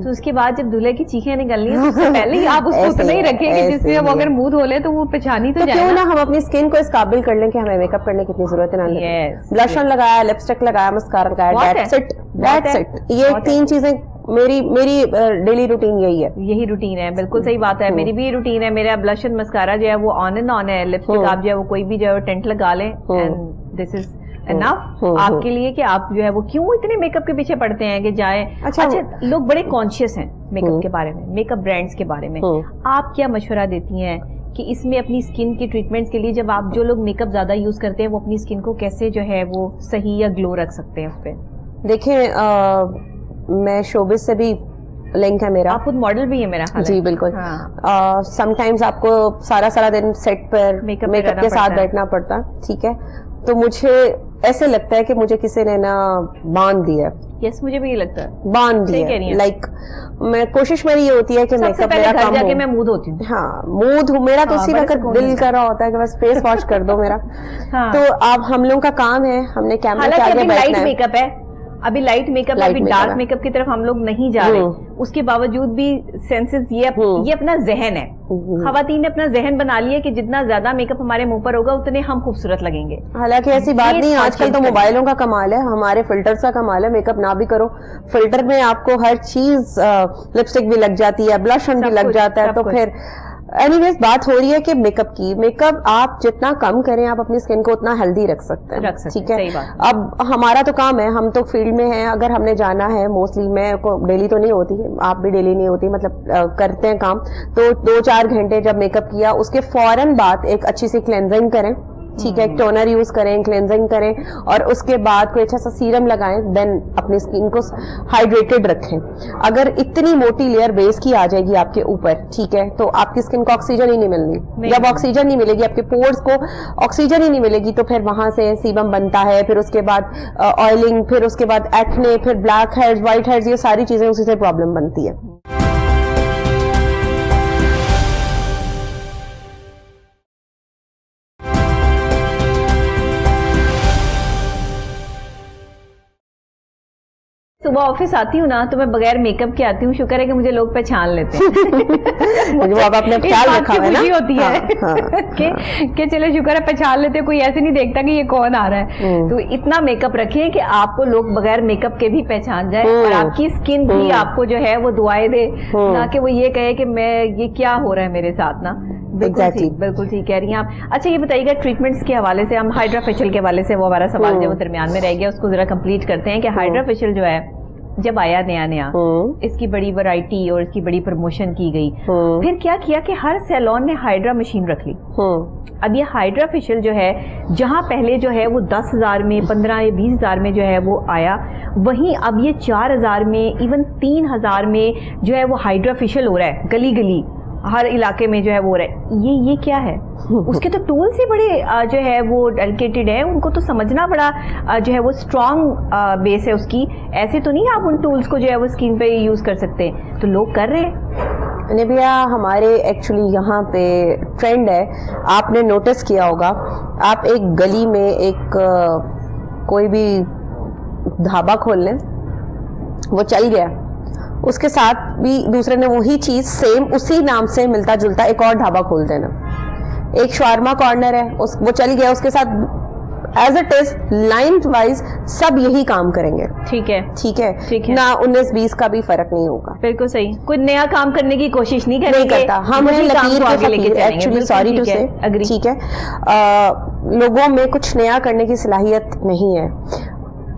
A: تو اس کے بعد جب دلہے کی چیخیں نکلنی ہیں, تو اس سے پہلے ہی آپ اس کو اتنا ہی رکھیں کہ جس میں وہ اگر منہ دھو لے تو وہ پہچانی تو جائے.
B: کیوں نہ ہم اپنی اسکن کو اس قابل کر لیں کہ ہمیں میک اپ کرنے کی اتنی ضرورت نہ لگے. بلشر لگایا, لپسٹک لگایا, مسکارا لگایا, دیٹس اٹ. یہ 3 چیزیں میری ڈیلی روٹین یہی ہے.
A: یہی روٹین ہے, بالکل صحیح بات ہے. میری بھی روٹین ہے. میرا بلشر مسکارا جو ہے وہ آن اینڈ آن ہے. لپسٹک آپ جو ہے وہ کوئی بھی جو ہے ٹینٹ لگا لیں, اینڈ دس از एनफ आपके लिए कि आप जो है वो क्यों इतने मेकअप के पीछे पड़ते हैं कि जाए? अच्छा, लोग बड़े कॉन्शियस हैं मेकअप के बारे में, मेकअप ब्रांड्स के बारे में, आप क्या मशवरा देती हैं कि इसमें अपनी स्किन की ट्रीटमेंट्स के लिए, जब आप जो लोग मेकअप ज्यादा यूज करते हैं वो अपनी स्किन को कैसे जो है वो सही या ग्लो रख सकते हैं उस पे?
B: देखिए मैं शोबिज से भी लिंक है मेरा।
A: आप खुद मॉडल भी है मेरा ख्याल है।
B: जी बिल्कुल। समटाइम्स आपको सारा दिन सेट पर मेकअप के साथ बैठना पड़ता है, ठीक है, तो मुझे ऐसे लगता है कि मुझे किसी ने ना बांध दिया।
A: यस, मुझे भी ये लगता है, बांध
B: दिया। लाइक मैं कोशिश मेरी ये होती है कि मेकअप मेरा कम हो।
A: मैं मूड होती हूँ,
B: हाँ मूड हूँ मेरा, तो उसी वक्त दिल कर रहा होता है कि बस फेस वॉश कर दो मेरा। तो अब हम लोगों का काम है, हमने कैमरे के आगे बैठना है।
A: मेकअप है अभी, लाइट मेकअप है, अभी डार्क मेकअप की तरफ हम लोग नहीं जा रहे, उसके बावजूद भी सेंसेस ये अपना जहन है, खवातीन ने अपना जहन बना लिया कि जितना ज्यादा मेकअप हमारे मुंह पर होगा उतने हम खूबसिरत लगेंगे।
B: हालांकि ऐसी बात नहीं, आजकल तो मोबाइलों का कमाल है, हमारे फिल्टर्स का कमाल है। मेकअप ना भी करो, फिल्टर में आपको हर चीज, लिपस्टिक भी लग जाती है, ब्लश भी लग जाता है, तो फिर एनीवेज बात हो रही है कि मेकअप की। मेकअप आप जितना कम करें आप अपनी स्किन को उतना हेल्दी रख सकते हैं, ठीक है। अब हमारा तो काम है, हम तो फील्ड में हैं, अगर हमने जाना है, मोस्टली मैं को डेली तो नहीं होती, आप भी डेली नहीं होती, मतलब करते हैं काम, तो 2-4 घंटे जब मेकअप किया उसके फौरन बाद एक अच्छी सी क्लेंजिंग करें, ठीक है, टोनर यूज करें, क्लेंजिंग करें, और उसके बाद कोई अच्छा सा सीरम लगाएं, देन अपनी स्किन को हाइड्रेटेड रखें। अगर इतनी मोटी लेयर बेस की आ जाएगी आपके ऊपर, ठीक है, तो आपकी स्किन को ऑक्सीजन ही नहीं मिलनी। जब ऑक्सीजन नहीं मिलेगी, आपके पोर्स को ऑक्सीजन ही नहीं मिलेगी, तो फिर वहां से सीबम बनता है, फिर उसके बाद ऑयलिंग, फिर उसके बाद एक्ने, फिर ब्लैक हेड्स, व्हाइट हेड्स, ये सारी चीजें उसी से प्रॉब्लम बनती है।
A: सुबह ऑफिस आती हूँ ना तो मैं बगैर मेकअप के आती हूँ, शुक्र है कि मुझे लोग पहचान लेते हैं।
B: वो अब आपने ख्याल रखा है ना,
A: होती है कि चलो शुक्र है पहचान लेते हैं, कोई ऐसे नहीं देखता कि ये कौन आ रहा है। तो इतना मेकअप रखें कि आपको लोग बगैर मेकअप के भी पहचान जाए, और आपकी स्किन भी आपको जो है वो दुआएं दे, ना कि वो ये कहे कि मैं ये क्या हो रहा है मेरे साथ ना। बिल्कुल ठीक कह रही हैं आप। अच्छा ये बताइएगा, ट्रीटमेंट्स के हवाले से, हम हाइड्रा फेशियल के हवाले से, वो हमारा सवाल जो दरमियान में रह गया उसको जरा कंप्लीट करते हैं कि हाइड्रा फेशियल जो है जब आया नया इसकी बड़ी वैरायटी और इसकी बड़ी प्रमोशन की गई, फिर क्या किया कि हर सैलून ने हाइड्रा मशीन रख ली। अब ये हाइड्रा फेशियल जो है, जहां पहले जो है वो 10,000 में, 15 या 20,000 में जो है वो आया, वहीं अब ये 4,000 में, इवन 3,000 में जो है वो हाइड्रा फेशियल हो रहा है, गली गली हर इलाके में जो है वो हो रहा है। ये क्या है? उसके तो टूल्स ही बड़े जो है वो डेलिकेटेड है, उनको तो समझना बड़ा जो है वो स्ट्रॉन्ग बेस है उसकी, ऐसे तो नहीं आप उन टूल्स को जो है वो स्किन पे यूज कर सकते हैं, तो लोग कर रहे हैं।
B: निबिया, हमारे एक्चुअली यहाँ पे ट्रेंड है, आपने नोटिस किया होगा, आप एक गली में एक कोई भी ढाबा खोल लें, वो चल गया, उसके साथ भी दूसरे ने वही चीज सेम उसी नाम से मिलता जुलता एक और ढाबा खोल देना। एक शवारमा कॉर्नर है, वो चल गया, उसके साथ as it is line wise सब यही काम करेंगे।
A: ठीक है
B: ना 19-20 का भी फर्क नहीं होगा।
A: बिल्कुल सही, कोई नया काम करने की कोशिश नहीं करता।
B: हम लकीर के फकीर, एक्चुअली सॉरी टू से, ठीक है, लोगों में कुछ नया करने की सलाहियत नहीं है।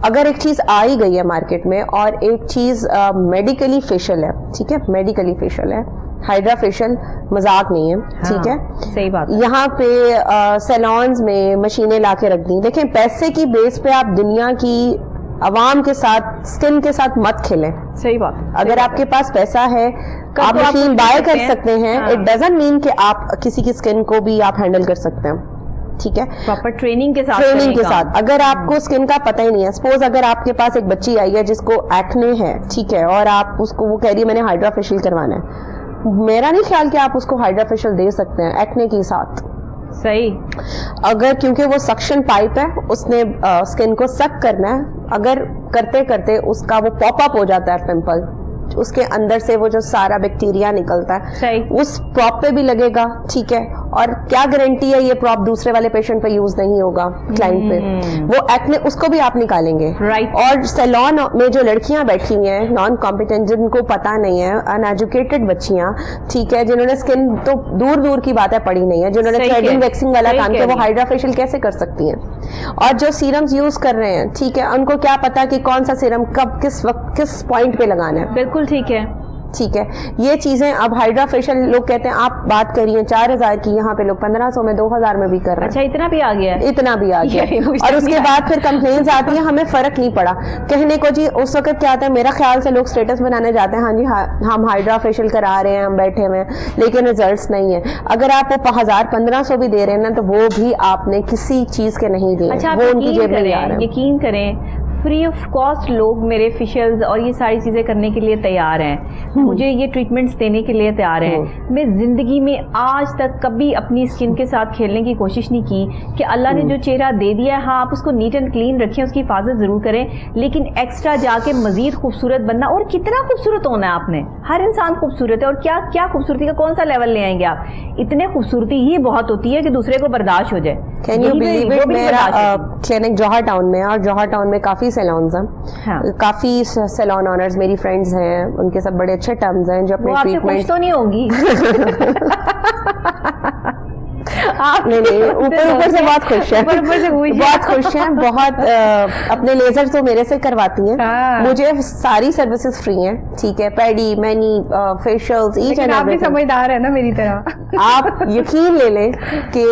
B: अगर एक चीज आ ही गई है मार्केट में, और एक चीज मेडिकली फेशियल है, ठीक है, मेडिकली फेशियल है, हाइड्रा फेशियल मजाक नहीं है, ठीक है,
A: सही बात।
B: यहाँ पे सैलून्स में मशीनें लाके रख दी। देखें, पैसे की बेस पे आप दुनिया की आवाम के साथ, स्किन के साथ मत खेलें।
A: सही बात।
B: अगर आपके पास पैसा है, आप मशीन बाय कर सकते हैं, इट डजंट मीन कि आप किसी की स्किन को भी आप हैंडल कर सकते हैं, ठीक है,
A: प्रॉपर ट्रेनिंग के साथ।
B: अगर आपको स्किन का पता ही नहीं है, सपोज अगर आपके पास एक बच्ची आई है जिसको एक्ने है, ठीक है, और आप उसको, वो कह रही है मैंने हाइड्रा फेशियल करवाना है, मेरा नहीं ख्याल कि आप उसको हाइड्रा फेशियल दे सकते हैं एक्ने के साथ।
A: सही,
B: अगर क्योंकि वो सक्शन पाइप है, उसने स्किन को सक करना है, अगर करते करते उसका वो पॉप अप हो जाता है पिंपल, उसके अंदर से वो जो सारा बैक्टीरिया निकलता है उस प्रॉप पे भी लगेगा, ठीक है, اور کیا گارنٹی ہے یہ پراپ دوسرے والے پیشنٹ پہ یوز نہیں ہوگا کلائنٹ پہ, وہ ایکنے اس کو بھی آپ نکالیں گے. اور سیلون میں جو لڑکیاں بیٹھی ہیں نان کمپیٹنٹ, جن کو پتا نہیں ہے, ان ایجوکیٹڈ بچیاں, ٹھیک ہے, جنہوں نے اسکن تو دور دور کی باتیں پڑھی نہیں ہے, جنہوں نے تھریڈنگ ویکسنگ والا کام کیا, وہ ہائیڈرا فیشیل کیسے کر سکتی ہیں؟ اور جو سیرمز یوز کر رہے ہیں, ٹھیک ہے, ان کو کیا پتا کہ کون سا سیرم کب کس وقت کس پوائنٹ پہ لگانا ہے.
A: بالکل ٹھیک ہے,
B: ٹھیک ہے. یہ چیزیں اب ہائیڈرا فیشیل لوگ کہتے ہیں آپ بات کریے 4000 کی, یہاں پہ لوگ 1500 میں 2000 میں بھی کر رہے ہیں.
A: اچھا اتنا بھی آ گیا,
B: اتنا بھی آ گیا. اور اس کے بعد پھر کمپلینس آتی ہیں, ہمیں فرق نہیں پڑا. کہنے کو جی اس وقت کیا آتا ہے, میرا خیال سے لوگ اسٹیٹس بنانے جاتے ہیں, ہاں جی ہم ہائیڈرا فیشیل کرا رہے ہیں, ہم بیٹھے ہوئے ہیں, لیکن ریزلٹس نہیں ہے. اگر آپ وہ 1000-1500 بھی دے رہے ہیں نا, تو وہ بھی آپ نے کسی چیز کے نہیں دیے, وہ ان کی جیب میں آ رہے ہیں.
A: یقین کریں فری آف کاسٹ لوگ میرے فیشیلز اور یہ ساری چیزیں کرنے کے لیے تیار ہیں, مجھے یہ ٹریٹمنٹس دینے کے لیے تیار ہیں. میں زندگی میں آج تک کبھی اپنی اسکن کے ساتھ کھیلنے کی کوشش نہیں کی کہ اللہ نے جو چہرہ دے دیا ہے, ہاں آپ اس کو نیٹ اینڈ کلین رکھیں, اس کی حفاظت ضرور کریں, لیکن ایکسٹرا جا کے مزید خوبصورت بننا. اور کتنا خوبصورت ہونا ہے آپ نے, ہر انسان خوبصورت ہے, اور کیا کیا خوبصورتی کا کون سا لیول لے آئیں گے آپ؟ اتنے خوبصورتی ہی بہت ہوتی ہے کہ دوسرے کو برداشت ہو جائے.
B: کین یو بلیو اٹ, میرا کلینک جوہر ٹاؤن میں, اور جوہر ٹاؤن میں کافی سیلونز ہیں, کافی سیلون آنرز میری فرینڈز ہیں, ان کے سب بڑے اچھے ٹرمز ہیں جو اپنے ٹریٹمنٹ
A: تو نہیں ہوں گی.
B: نہیں اوپر سے بہت خوش ہیں, بہت خوش ہیں, بہت اپنے لیزر تو میرے سے کرواتی ہیں, مجھے ساری سروسز فری ہیں, ٹھیک ہے, pedi mani facials each and every.
A: آپ سمجھدار ہے نا میری طرح,
B: آپ یقین لے لیں کہ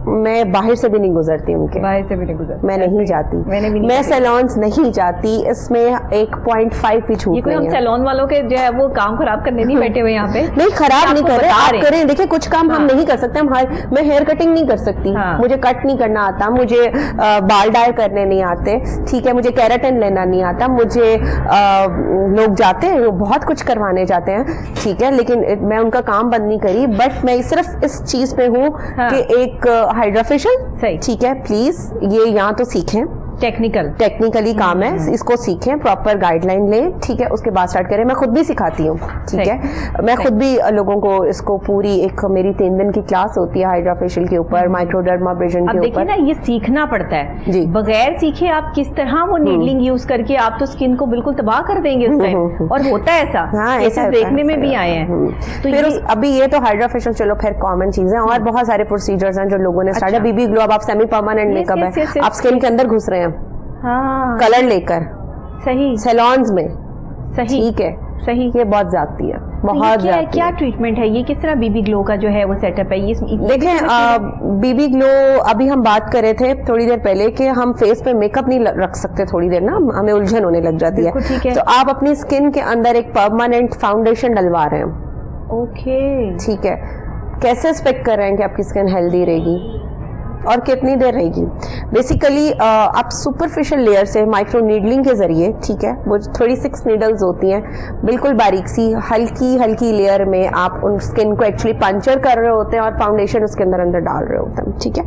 B: میں باہر سے بھی نہیں گزرتی, ان کے
A: باہر سے بھی نہیں گزرتی,
B: میں نہیں جاتی, میں سیلونز نہیں جاتی. اس میں 1.5 بھی چھوٹ نہیں ہے.
A: ہم سیلون والوں کے جو ہے وہ کام خراب کرنے نہیں بیٹھے ہوئے یہاں پہ.
B: نہیں خراب نہیں کر رہے, آپ کریں. دیکھیں کچھ کام ہم نہیں کر سکتے, میں ہیئر کٹنگ نہیں کر سکتی, مجھے کٹ نہیں کرنا آتا, مجھے بال ڈائی کرنے نہیں آتے, ٹھیک ہے, مجھے کیراٹن لینا نہیں آتا, مجھے لوگ جاتے ہیں وہ بہت کچھ کروانے جاتے ہیں, ٹھیک ہے, لیکن میں ان کا کام بند نہیں کری. بٹ میں صرف اس چیز پہ ہوں کہ ایک ہائیڈرا فیشیل, ٹھیک ہے, پلیز یہ یہاں تو سیکھیں, ٹیکنیکلی کام ہے, اس کو سیکھیں, پراپر گائیڈ لائن لیں, ٹھیک ہے, اس کے بعد اسٹارٹ کریں. میں خود بھی سکھاتی ہوں, ٹھیک ہے, میں خود بھی لوگوں کو اس کو پوری ایک میری 3 دن کی کلاس ہوتی ہے ہائیڈرا فیشیل کے اوپر, مائکروڈرمابریشن کے اوپر.
A: دیکھیں نا یہ سیکھنا پڑتا ہے جی, بغیر سیکھے آپ کس طرح وہ نیڈلنگ یوز کر کے آپ تو اسکن کو بالکل تباہ کر دیں گے اس ٹائم, اور ہوتا ہے ایسا, ایسا دیکھنے میں بھی آئے ہیں.
B: تو ابھی یہ تو ہائیڈرا فیشیل چلو پھر کامن چیز ہے, اور بہت سارے پروسیجرز ہیں جو لوگوں نے اسٹارٹ. بی بی گلو اب آپ سیمی پرماننٹ میک اپ ہے, آپ اسکن کے اندر گھس رہے ہیں کلر لے کر, صحیح, سیلونز میں, صحیح, ٹھیک ہے, صحیح, یہ بہت زیادتی ہے, بہت زیادتی.
A: کیا ٹریٹمنٹ ہے یہ, کس طرح بی بی گلو کا جو ہے وہ سیٹ اپ ہے؟
B: دیکھیں بی بی گلو ابھی ہم بات کر رہے تھے تھوڑی دیر پہلے کہ ہم فیس پہ میک اپ نہیں رکھ سکتے, تھوڑی دیر نا ہمیں الجھن ہونے لگ جاتی ہے, تو آپ اپنی اسکن کے اندر ایک پرماننٹ فاؤنڈیشن ڈلوا رہے ہیں. اوکے, ٹھیک ہے, کیسے ایکسپیکٹ کر رہے ہیں کہ آپ کی اسکن ہیلدی رہے گی اور کتنی دیر رہے گی؟ بیسیکلی آپ سپرفیشل لیئر سے مائکرو نیڈلنگ کے ذریعے, ٹھیک ہے, وہ 36 نیڈلز ہوتی ہیں, بالکل باریک سی ہلکی لیئر میں آپ ان اسکن کو ایکچولی پنچر کر رہے ہوتے ہیں اور فاؤنڈیشن اس کے اندر ڈال رہے ہوتے ہیں, ٹھیک ہے.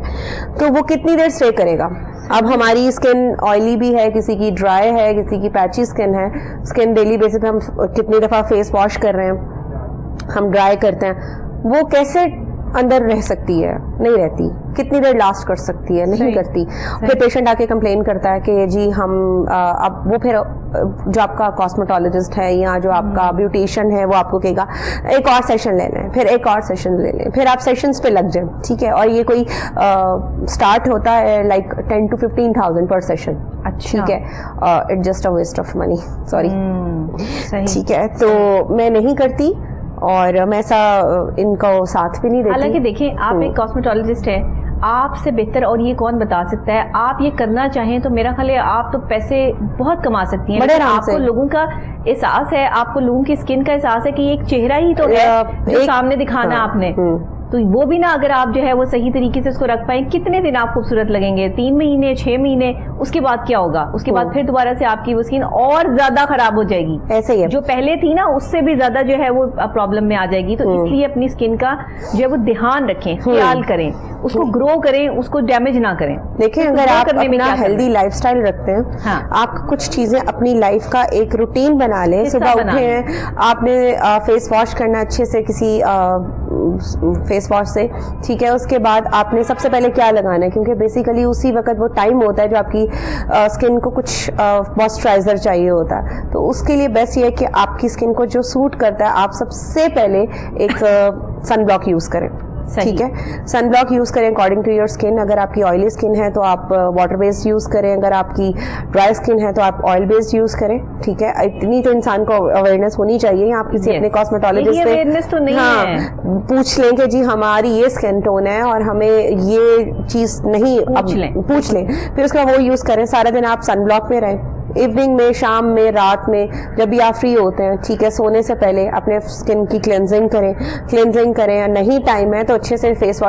B: تو وہ کتنی دیر اسٹے کرے گا؟ اب ہماری اسکن آئلی بھی ہے, کسی کی ڈرائی ہے, کسی کی پیچی اسکن ہے. اسکن ڈیلی بیسس پہ ہم کتنی دفعہ فیس واش کر رہے ہیں, ہم ڈرائی کرتے ہیں, وہ کیسے اندر رہ سکتی ہے؟ نہیں رہتی. کتنی دیر لاسٹ کر سکتی ہے؟ نہیں کرتی. پھر پیشنٹ آ کے کمپلین کرتا ہے کہ جی ہم اب وہ پھر جو آپ کا کاسمیٹولوجسٹ ہے یا جو آپ کا بیوٹیشین ہے وہ آپ کو کہے گا ایک اور سیشن لے لیں, پھر ایک اور سیشن لے لیں, پھر آپ سیشنز پہ لگ جائیں, ٹھیک ہے. اور یہ کوئی اسٹارٹ ہوتا ہے لائک 10 to 15,000 پر سیشن, ٹھیک ہے. It just a waste of money, sorry, ٹھیک ہے. تو میں نہیں کرتی, اور میں ایسا ان کو ساتھ بھی نہیں دیتی.
A: حالانکہ دیکھیں آپ ایک کاسمیٹولوجسٹ ہیں, آپ سے بہتر اور یہ کون بتا سکتا ہے. آپ یہ کرنا چاہیں تو میرا خیال ہے آپ تو پیسے بہت کما سکتی ہیں,
B: بڑے آرام
A: آپ کو لوگوں کا احساس ہے, آپ کو لوگوں کی اسکن کا احساس ہے کہ یہ ایک چہرہ ہی تو ہے جو سامنے دکھانا آپ نے, تو وہ بھی نا اگر آپ جو ہے وہ صحیح طریقے سے اس کو رکھ پائیں, کتنے دن آپ خوبصورت لگیں گے؟ 3 مہینے, 6 مہینے, اس کے بعد کیا ہوگا؟ اس کے بعد پھر دوبارہ سے آپ کی وہ اسکن اور زیادہ خراب ہو جائے گی. ایسے ہی جو پہلے تھی نا اس سے بھی زیادہ جو ہے وہ پرابلم میں آ جائے گی. تو اس لیے اپنی اسکن کا جو ہے وہ دھیان رکھیں, خیال کریں, اس کو گرو کریں, اس کو ڈیمیج نہ کریں.
B: دیکھیں اگر آپ اپنا ہیلدی لائف سٹائل رکھتے ہیں, آپ کچھ چیزیں اپنی لائف کا ایک روٹین بنا لیں. صبح اٹھے ہیں, آپ نے فیس واش کرنا اچھے سے, کسی फेस वॉश से, ठीक है। उसके बाद आपने सबसे पहले क्या लगाना है, क्योंकि बेसिकली उसी वक्त वो टाइम होता है जो आपकी स्किन को कुछ मॉइस्चराइजर चाहिए होता है, तो उसके लिए बेस्ट ये है कि आपकी स्किन को जो सूट करता है, आप सबसे पहले एक सन ब्लॉक यूज करें, ठीक है। सन ब्लॉक यूज करें अकॉर्डिंग टू योर स्किन। अगर आपकी ऑयली स्किन है तो आप वाटर बेस्ड यूज करें, अगर आपकी ड्राई स्किन है तो आप ऑयल बेस्ड यूज करें, ठीक है। इतनी तो इंसान को अवेयरनेस होनी चाहिए। आप किसी अपने कॉस्मेटोलॉजिस्ट से
A: तो नहीं है,
B: पूछ लें कि जी हमारी ये स्किन टोन है और हमें ये चीज नहीं, पूछ लें, फिर उसके बाद वो यूज करें। सारा दिन आप सन ब्लॉक में रहें, इवनिंग में, शाम में, रात में, जब भी आप फ्री होते हैं, ठीक है, सोने से पहले अपने स्किन की क्लेंजिंग करें। या नहीं टाइम है तो अच्छे से फेस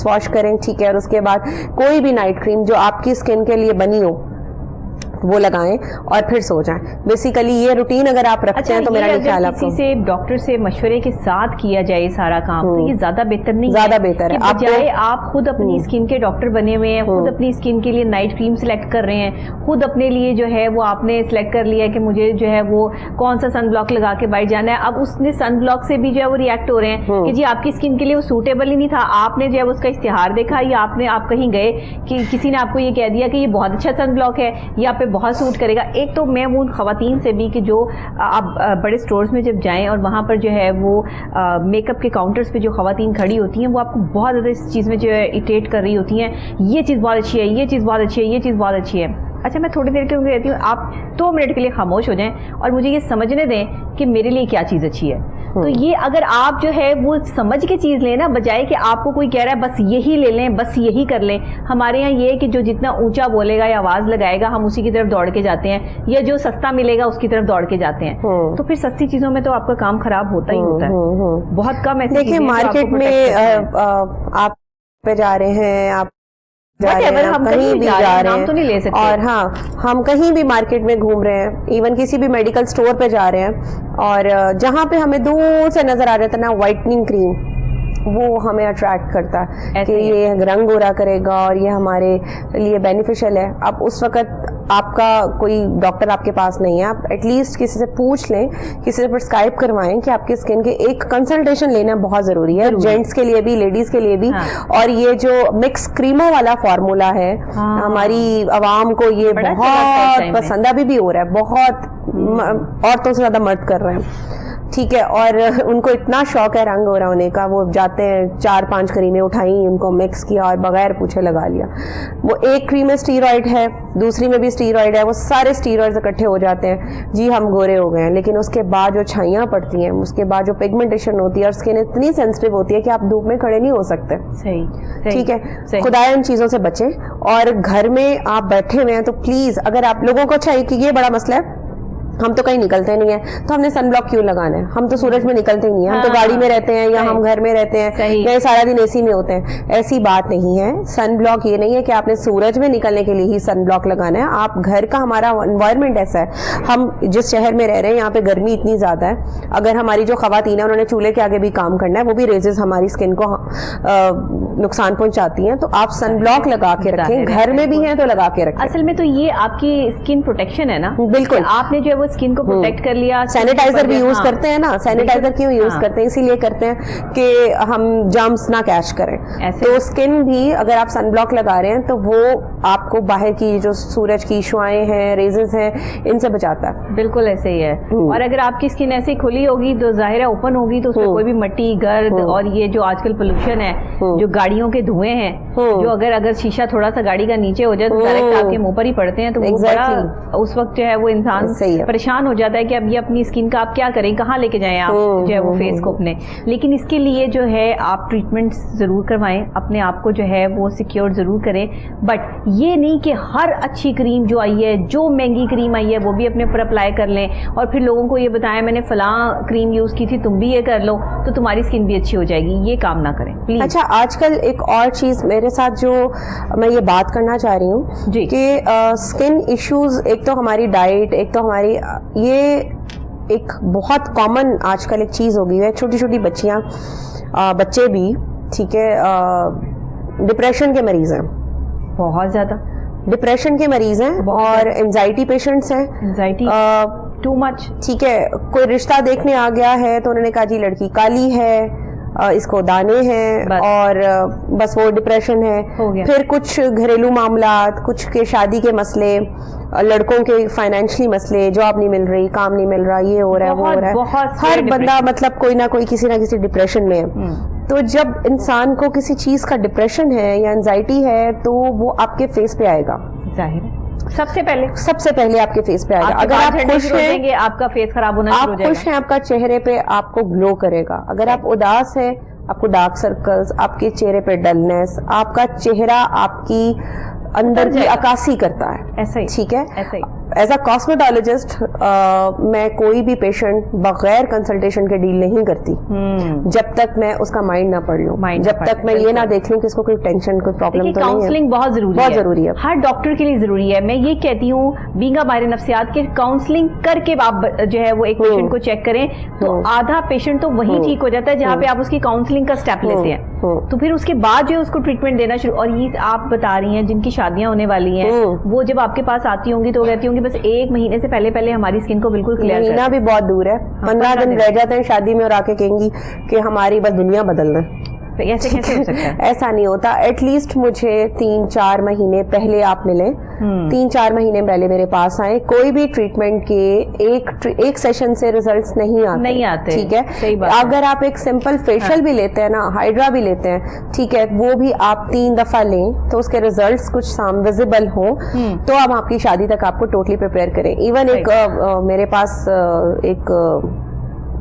B: वॉश करें, ठीक है। और उसके बाद कोई भी नाइट क्रीम जो आपकी स्किन के लिए बनी हो वो लगाएं और फिर सो जाएं। बेसिकली ये रूटीन अगर आप रखते हैं तो मेरा ख्याल आपको
A: किसी से डॉक्टर से मशवरे के साथ किया जाए सारा काम, तो ये ज्यादा बेहतर नहीं,
B: ज्यादा बेहतर है।
A: बजाय आप खुद अपनी स्किन के डॉक्टर बने हुए हैं, खुद अपनी स्किन के लिए नाइट क्रीम सिलेक्ट कर रहे हैं, खुद अपने लिए जो है वो आपने सिलेक्ट कर लिया है कि मुझे जो है वो कौन सा सन ब्लॉक लगा के बाहर जाना है। अब उसने सन ब्लॉक से भी जो है वो रिएक्ट हो रहे हैं कि जी आपकी स्किन के लिए वो सूटेबल ही नहीं था। आपने जो है उसका इश्तिहार देखा या आप कहीं गए कि किसी ने आपको ये कह दिया कि ये बहुत अच्छा सन ब्लॉक है, ये आप पे बहुत सूट करेगा। एक तो मैं उन खवातीन से भी कि जो आप बड़े स्टोर्स में जब जाएं और वहाँ पर जो है वो मेकअप के काउंटर्स पे जो खवातीन खड़ी होती हैं वो आपको बहुत ज़्यादा इस चीज़ में जो है इरिटेट कर रही होती हैं, ये चीज़ बहुत अच्छी है, ये चीज़ बहुत अच्छी है, ये चीज़ बहुत अच्छी है। अच्छा, मैं थोड़ी देर के लिए कहती हूँ आप 2 मिनट के लिए खामोश हो जाएं और मुझे ये समझने दें कि मेरे लिए क्या चीज़ अच्छी है। तो ये अगर आप जो है वो समझ के चीज़ लें ना, बजाय कि आपको कोई कह रहा है बस यही ले लें, बस यही कर लें। हमारे यहाँ ये है कि जो जितना ऊंचा बोलेगा या आवाज़ लगाएगा हम उसी की तरफ दौड़ के जाते हैं, या जो सस्ता मिलेगा उसकी तरफ दौड़ के जाते हैं। तो फिर सस्ती चीज़ों में तो आपका काम खराब होता ही होता है। बहुत कम ऐसे
B: देखिए मार्केट में आप पे जा रहे हैं, आप हम कहीं भी जा रहे हैं तो नहीं ले सकते। और हाँ, हम कहीं भी मार्केट में घूम रहे हैं, इवन किसी भी मेडिकल स्टोर पे जा रहे हैं और जहाँ पे हमें दूर से नजर आ रहा था ना व्हाइटनिंग क्रीम, वो हमें अट्रैक्ट करता है कि ये रंग गोरा करेगा और ये हमारे लिए बेनिफिशियल है। अब उस वक्त आपका कोई डॉक्टर आपके पास नहीं है, आप एटलीस्ट किसी से पूछ लें, किसी से प्रिस्क्राइब करवाएं कि आपकी स्किन के एक कंसल्टेशन लेना बहुत ज़रूरी है, जेंट्स के लिए भी, लेडीज़ के लिए भी। और ये जो मिक्स क्रीमों वाला फार्मूला है, हमारी आवाम को ये बहुत पसंद अभी भी हो रहा है, बहुत औरतों से ज़्यादा मर्द कर रहे हैं, ठीक है। और उनको इतना शौक है रंग गोरा होने का, वो जाते हैं 4-5 क्रीमें उठाई, उनको मिक्स किया और बगैर पूछे लगा लिया। वो एक क्रीम में स्टीरॉइड है, दूसरी में भी स्टीरॉइड है, वो सारे स्टीरॉइड्स इकट्ठे हो जाते हैं, जी हम गोरे हो गए हैं। लेकिन उसके बाद जो छाइयाँ पड़ती हैं, उसके बाद जो पिगमेंटेशन होती है और स्किन इतनी सेंसिटिव होती है कि आप धूप में खड़े नहीं हो सकते।
A: सही,
B: ठीक है। खुदाया इन चीज़ों से बचें। और घर में आप बैठे हुए हैं तो प्लीज़, अगर आप लोगों को अच्छा है कि ये बड़ा मसला है, हम तो कहीं निकलते नहीं है तो हमने सन ब्लॉक क्यों लगाना है, हम तो सूरज में निकलते ही नहीं है, हम तो गाड़ी में रहते हैं या हम घर में रहते हैं या सारा दिन एसी में होते हैं। ऐसी बात नहीं है। सन ब्लॉक ये नहीं है कि आपने सूरज में निकलने के लिए ही सन ब्लॉक लगाना है। आप घर का, हमारा एनवायरनमेंट ऐसा है, हम जिस शहर में रह रहे हैं यहाँ पे गर्मी इतनी ज्यादा है, अगर हमारी जो खवातीन है उन्होंने चूल्हे के आगे भी काम करना है, वो भी रेजेस हमारी स्किन को नुकसान पहुंचाती हैं, तो आप सन ब्लॉक लगा के रखें, घर में भी हैं तो लगा के रखें।
A: असल में तो ये आपकी स्किन प्रोटेक्शन है ना, बिल्कुल। आपने जो है वो स्किन को प्रोटेक्ट कर लिया।
B: सैनिटाइजर भी यूज करते हैं ना, सैनिटाइजर क्यों यूज करते हैं? इसीलिए करते हैं कि हम जर्म्स ना कैच करें। तो स्किन भी अगर आप सन ब्लॉक लगा रहे हैं तो वो आपको बाहर की जो सूरज की शुआएं हैं, रेजेस हैं, इनसे बचाता है।
A: बिल्कुल ऐसे ही है। और अगर आपकी स्किन ऐसी खुली होगी तो जाहिर है ओपन होगी तो उसमें कोई भी मट्टी, गर्द और ये जो आजकल पोल्यूशन है, जो गाड़ियों के धुएं हैं, जो अगर शीशा थोड़ा सा गाड़ी का नीचे हो जाए तो डायरेक्ट आपके मुंह पर ही पड़ते हैं, तो वो बड़ा उस वक्त जो है वो इंसान परेशान हो जाता है कि अब ये अपनी स्किन का आप क्या करें, कहाँ लेके जाएं आप जो है वो फेस को अपने। लेकिन इसके लिए जो है आप ट्रीटमेंट जरूर करवाएं, अपने आप को जो है वो सिक्योर जरूर करें। बट ये नहीं कि हर अच्छी क्रीम जो आई है, जो महंगी क्रीम आई है, वो भी अपने ऊपर अप्लाई कर लें और फिर लोगों को ये बताएं मैंने फलां क्रीम यूज की थी, तुम भी ये कर लो तो तुम्हारी स्किन भी अच्छी हो जाएगी। ये काम ना करें प्लीज।
B: अच्छा, आजकल एक और चीज मेरे साथ जो मैं ये बात करना चाह रही हूँ कि स्किन इश्यूज, एक तो हमारी डाइट, एक तो हमारी ये एक बहुत कॉमन आजकल एक चीज हो गई है। छोटी छोटी बच्चियां, बच्चे भी, ठीक है, डिप्रेशन के मरीज हैं,
A: बहुत ज्यादा
B: डिप्रेशन के मरीज हैं और एंजाइटी पेशेंट्स हैं,
A: एंजाइटी टू मच।
B: ठीक है, कोई रिश्ता देखने आ गया है तो उन्होंने कहा जी लड़की काली है, اس کو دانے ہیں اور بس وہ ڈپریشن ہے. پھر کچھ گھریلو معاملات, کچھ کے شادی کے مسئلے, لڑکوں کے فائنینشلی مسئلے, جاب نہیں مل رہی, کام نہیں مل رہا, یہ ہو رہا ہے, وہ ہو رہا ہے. ہر بندہ مطلب کوئی نہ کوئی کسی نہ کسی ڈپریشن میں ہے. تو جب انسان کو کسی چیز کا ڈپریشن ہے یا انزائٹی ہے تو وہ آپ کے فیس پہ آئے گا. ظاہر ہے سب سے پہلے آپ کے فیس پہ آئے گا. اگر آپ خوش ہیں آپ کا فیس خراب ہونا شروع ہو جائے گا. آپ خوش ہیں آپ کا چہرے پہ آپ کو گلو کرے گا. اگر آپ اداس ہیں آپ کو ڈارک سرکلز, آپ کے چہرے پہ ڈلنس, آپ کا چہرہ آپ کی اندر کی عکاسی کرتا ہے. ایسا ہی ٹھیک ہے. ایز اے کاسمیٹولوجسٹ میں کوئی بھی پیشنٹ بغیر کنسلٹیشن کے ڈیل نہیں کرتی جب تک میں اس کا مائنڈ نہ پڑھ لوں, جب تک میں یہ نہ دیکھ لوں کہ اس کو کوئی ٹینشن کوئی پرابلم تو نہیں ہے.
A: کاؤنسلنگ بہت ضروری ہے, ہر ڈاکٹر کے لیے ضروری ہے. میں یہ کہتی ہوں بینگ اے ماہر نفسیات کے کاؤنسلنگ کر کے آپ جو ہے وہ ایک پیشنٹ کو چیک کریں تو آدھا پیشنٹ تو وہی ٹھیک ہو جاتا ہے جہاں پہ آپ اس کی کاؤنسلنگ کا اسٹیپ لیتے ہیں. تو پھر اس کے بعد جو ہے اس کو ٹریٹمنٹ دینا شروع. اور یہ آپ بتا رہی ہیں جن کی شادیاں ہونے والی ہیں وہ جب آپ کے پاس آتی ہوں گی تو کہتی ہوں گی بس 1 مہینے سے پہلے ہماری اسکن کو بالکل کلیئر کرنا.
B: بھی بہت دور ہے, 15 دن رہ جاتے ہیں شادی میں اور آ کے کہیں گی کہ ہماری بس دنیا بدل دیں.
A: ایسے کیسے ہو سکتا ہے؟
B: ایسا نہیں ہوتا. ایٹ لیسٹ مجھے 3-4 مہینے پہلے آپ ملیں, 3-4 مہینے پہلے میرے پاس آئیں. کوئی بھی ٹریٹمنٹ کے ایک سیشن سے ریزلٹس نہیں آتے. ٹھیک ہے. اگر آپ ایک سمپل فیشیل بھی لیتے ہیں نا, ہائیڈرا بھی لیتے ہیں, ٹھیک ہے, وہ بھی آپ 3 دفعہ لیں تو اس کے ریزلٹس کچھ ویزیبل ہوں تو ہم آپ کی شادی تک آپ کو ٹوٹلی پریپیئر کریں. ایون ایک میرے پاس ایک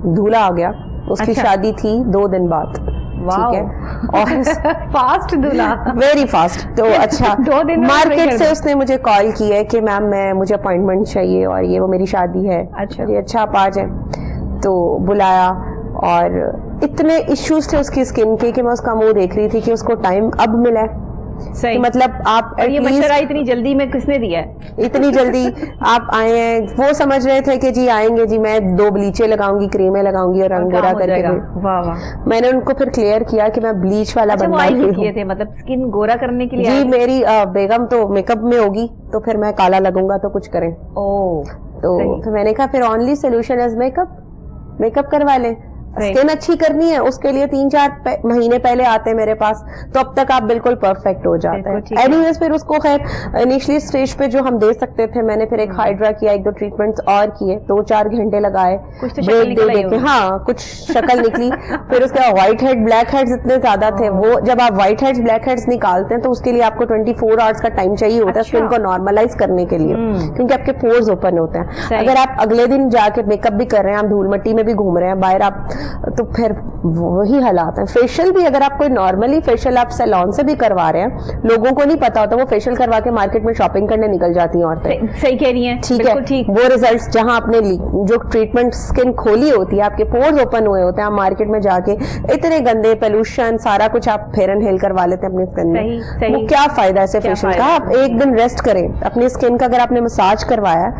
B: دولہا آ گیا, اس کی شادی تھی 2 دن بعد. ٹھیک ہے, اور
A: فاسٹ دولہا,
B: ویری فاسٹ. تو اچھا مارکیٹ سے اس نے مجھے کال کی ہے کہ میم مجھے اپوائنٹمنٹ چاہیے اور یہ وہ میری شادی ہے. اچھا آپ آ جائیں. تو بلایا اور اتنے ایشوز تھے اس کی اسکن کے کہ میں اس کا منہ دیکھ رہی تھی کہ اس کو ٹائم اب ملا ہے. مطلب آپ
A: یہ مشورہ اتنی جلدی میں کس نے دیا ہے؟
B: اتنی جلدی آپ آئے ہیں. وہ سمجھ رہے تھے کہ جی آئیں گے, جی میں 2 بلیچیں لگاؤں گی, کریمیں لگاؤں گی اور رنگ گورا کر کے. میں نے ان کو پھر کلیئر کیا کہ میں بلیچ والا بندہ نہیں ہوں.
A: مطلب اسکن گورا کرنے کے لیے
B: جی میری بیگم تو میک اپ میں ہوگی تو پھر میں کالا لگوں گا تو کچھ کریں. تو میں نے کہا پھر only solution is make up کروا لیں. اسکن اچھی کرنی ہے اس کے لیے 3-4 مہینے پہلے آتے ہیں میرے پاس تو اب تک آپ بالکل پرفیکٹ ہو جاتے ہیں. اینی ویز پھر اس کو خیر انیشلی اسٹیج پہ جو ہم دے سکتے تھے میں نے پھر ایک ہائیڈرا کیا, 1-2 ٹریٹمنٹس اور کیے, 2-4 گھنٹے لگائے, بریک دے کے. ہاں کچھ شکل نکلی. پھر اس کے وائٹ ہیڈ بلیک ہیڈز اتنے زیادہ تھے. وہ جب آپ وائٹ ہیڈز بلیک ہیڈز نکالتے ہیں تو اس کے لیے آپ کو 24 آورس کا ٹائم چاہیے ہوتا ہے اسکن کو نارملائز کرنے کے لیے, کیونکہ آپ کے پورز اوپن ہوتے ہیں. اگر آپ اگلے دن جا کے میک اپ بھی کر رہے ہیں, آپ دھول مٹی میں بھی گھوم رہے ہیں باہر آپ, تو پھر وہی حالات ہیں. فیشیل بھی اگر آپ کوئی نارملی فیشیل آپ سیلون سے بھی کروا رہے ہیں, لوگوں کو نہیں پتا ہوتا, وہ فیشیل کروا کے مارکیٹ میں شاپنگ کرنے نکل جاتی ہیں عورتیں.
A: صحیح کہہ رہی ہیں.
B: ٹھیک ہے, وہ ریزلٹس جہاں آپ نے جو ٹریٹمنٹ اسکن کھولی ہوتی ہے, آپ کے پورز اوپن ہوئے ہوتے ہیں, آپ مارکیٹ میں جا کے اتنے گندے پولوشن سارا کچھ آپ فیئر اینڈ ہیل کروا لیتے ہیں اپنی اسکن میں. وہ کیا فائدہ ہے ایسے فیشیل کا؟ آپ ایک دن ریسٹ کریں اپنی اسکن کا. اگر آپ نے مساج کروایا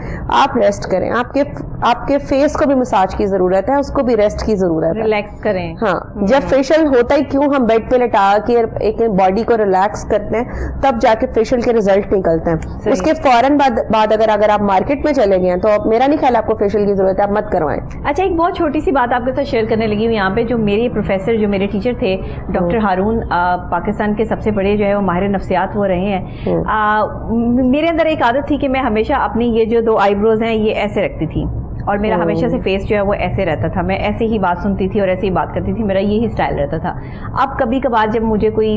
B: آپ ریسٹ کریں. آپ کے فیس کو بھی مساج کی ضرورت ہے, اس کو بھی ریسٹ کی ضرورت ہے.
A: ریلیکس کریں.
B: ہاں, جب فیشیل ہوتا ہی کیوں ہم بیڈ پہ لٹا کے ایک باڈی کو ریلیکس کرتے ہیں تب جا کے فیشیل کے ریزلٹ نکلتے ہیں. اس کے فوراً بعد اگر آپ مارکیٹ میں چلے گئے ہیں تو میرا نہیں خیال آپ کو فیشیل کی ضرورت ہے, آپ مت کروائیں.
A: اچھا ایک بہت چھوٹی سی بات آپ کے ساتھ شیئر کرنے لگی ہوں یہاں پہ. جو میرے پروفیسر جو میرے ٹیچر تھے ڈاکٹر ہارون, پاکستان کے سب سے بڑے جو ہے وہ ماہر نفسیات وہ رہے ہیں. میرے اندر ایک عادت تھی کہ میں ہمیشہ اپنی یہ جو 2 آئی بروز ہیں یہ ایسے رکھتی تھی اور میرا ہمیشہ سے فیس جو ہے وہ ایسے رہتا تھا. میں ایسے ہی بات سنتی تھی اور ایسے ہی بات کرتی تھی, میرا یہی اسٹائل رہتا تھا. اب کبھی کبھار جب مجھے کوئی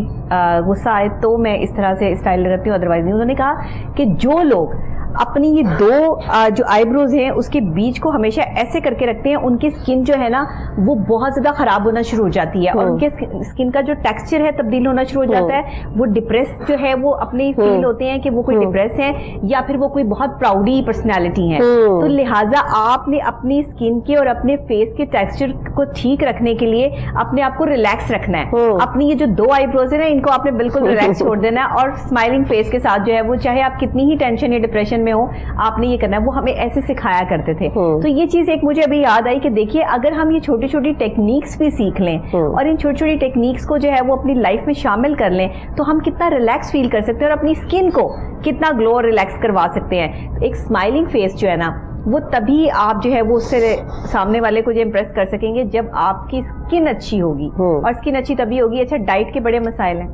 A: غصہ آئے تو میں اس طرح سے اسٹائل لگاتی ہوں, ادروائز نہیں. انہوں نے کہا کہ جو لوگ اپنی یہ 2 جو آئی بروز ہیں اس کے بیچ کو ہمیشہ ایسے کر کے رکھتے ہیں, ان کی اسکن جو ہے نا وہ بہت زیادہ خراب ہونا شروع ہو جاتی ہے اور ان کے اسکن کا جو ٹیکسچر ہے تبدیل ہونا شروع ہو جاتا ہے. وہ ڈپریس جو ہے وہ اپنے فیل ہوتے ہیں کہ وہ کوئی ڈپریس ہیں یا پھر وہ کوئی بہت پراؤڈی پرسنالٹی ہے. تو لہٰذا آپ نے اپنی اسکن کے اور اپنے فیس کے ٹیکسچر کو ٹھیک رکھنے کے لیے اپنے آپ کو ریلیکس رکھنا ہے. اپنی یہ جو 2 آئی بروز ہیں نا ان کو آپ نے بالکل ریلیکس چھوڑ دینا ہے اور اسمائلنگ فیس کے ساتھ جو ہے وہ چاہے آپ کتنی ہی ٹینشن یا ڈپریشن میں ہو آپ نے یہ کرنا ہے. وہ ہمیں ایسے سکھایا کرتے تھے. تو یہ چیز ایک مجھے ابھی یاد آئی کہ دیکھیے اگر ہم یہ چھوٹی چھوٹی ٹیکنیکس بھی سیکھ لیں اور ان چھوٹی چھوٹی ٹیکنیکس کو جو ہے وہ اپنی لائف میں شامل کر لیں تو ہم کتنا ریلیکس فیل کر سکتے ہیں اور اپنی اسکن کو کتنا گلو اور ریلیکس کروا سکتے ہیں. ایک اسمائلنگ فیس جو ہے نا وہ تبھی آپ جو ہے وہ اس سے سامنے والے کو جو امپریس کر سکیں گے جب آپ کی اسکن اچھی ہوگی. اور اسکن اچھی تبھی ہوگی. اچھا ڈائٹ کے بڑے مسائل ہیں,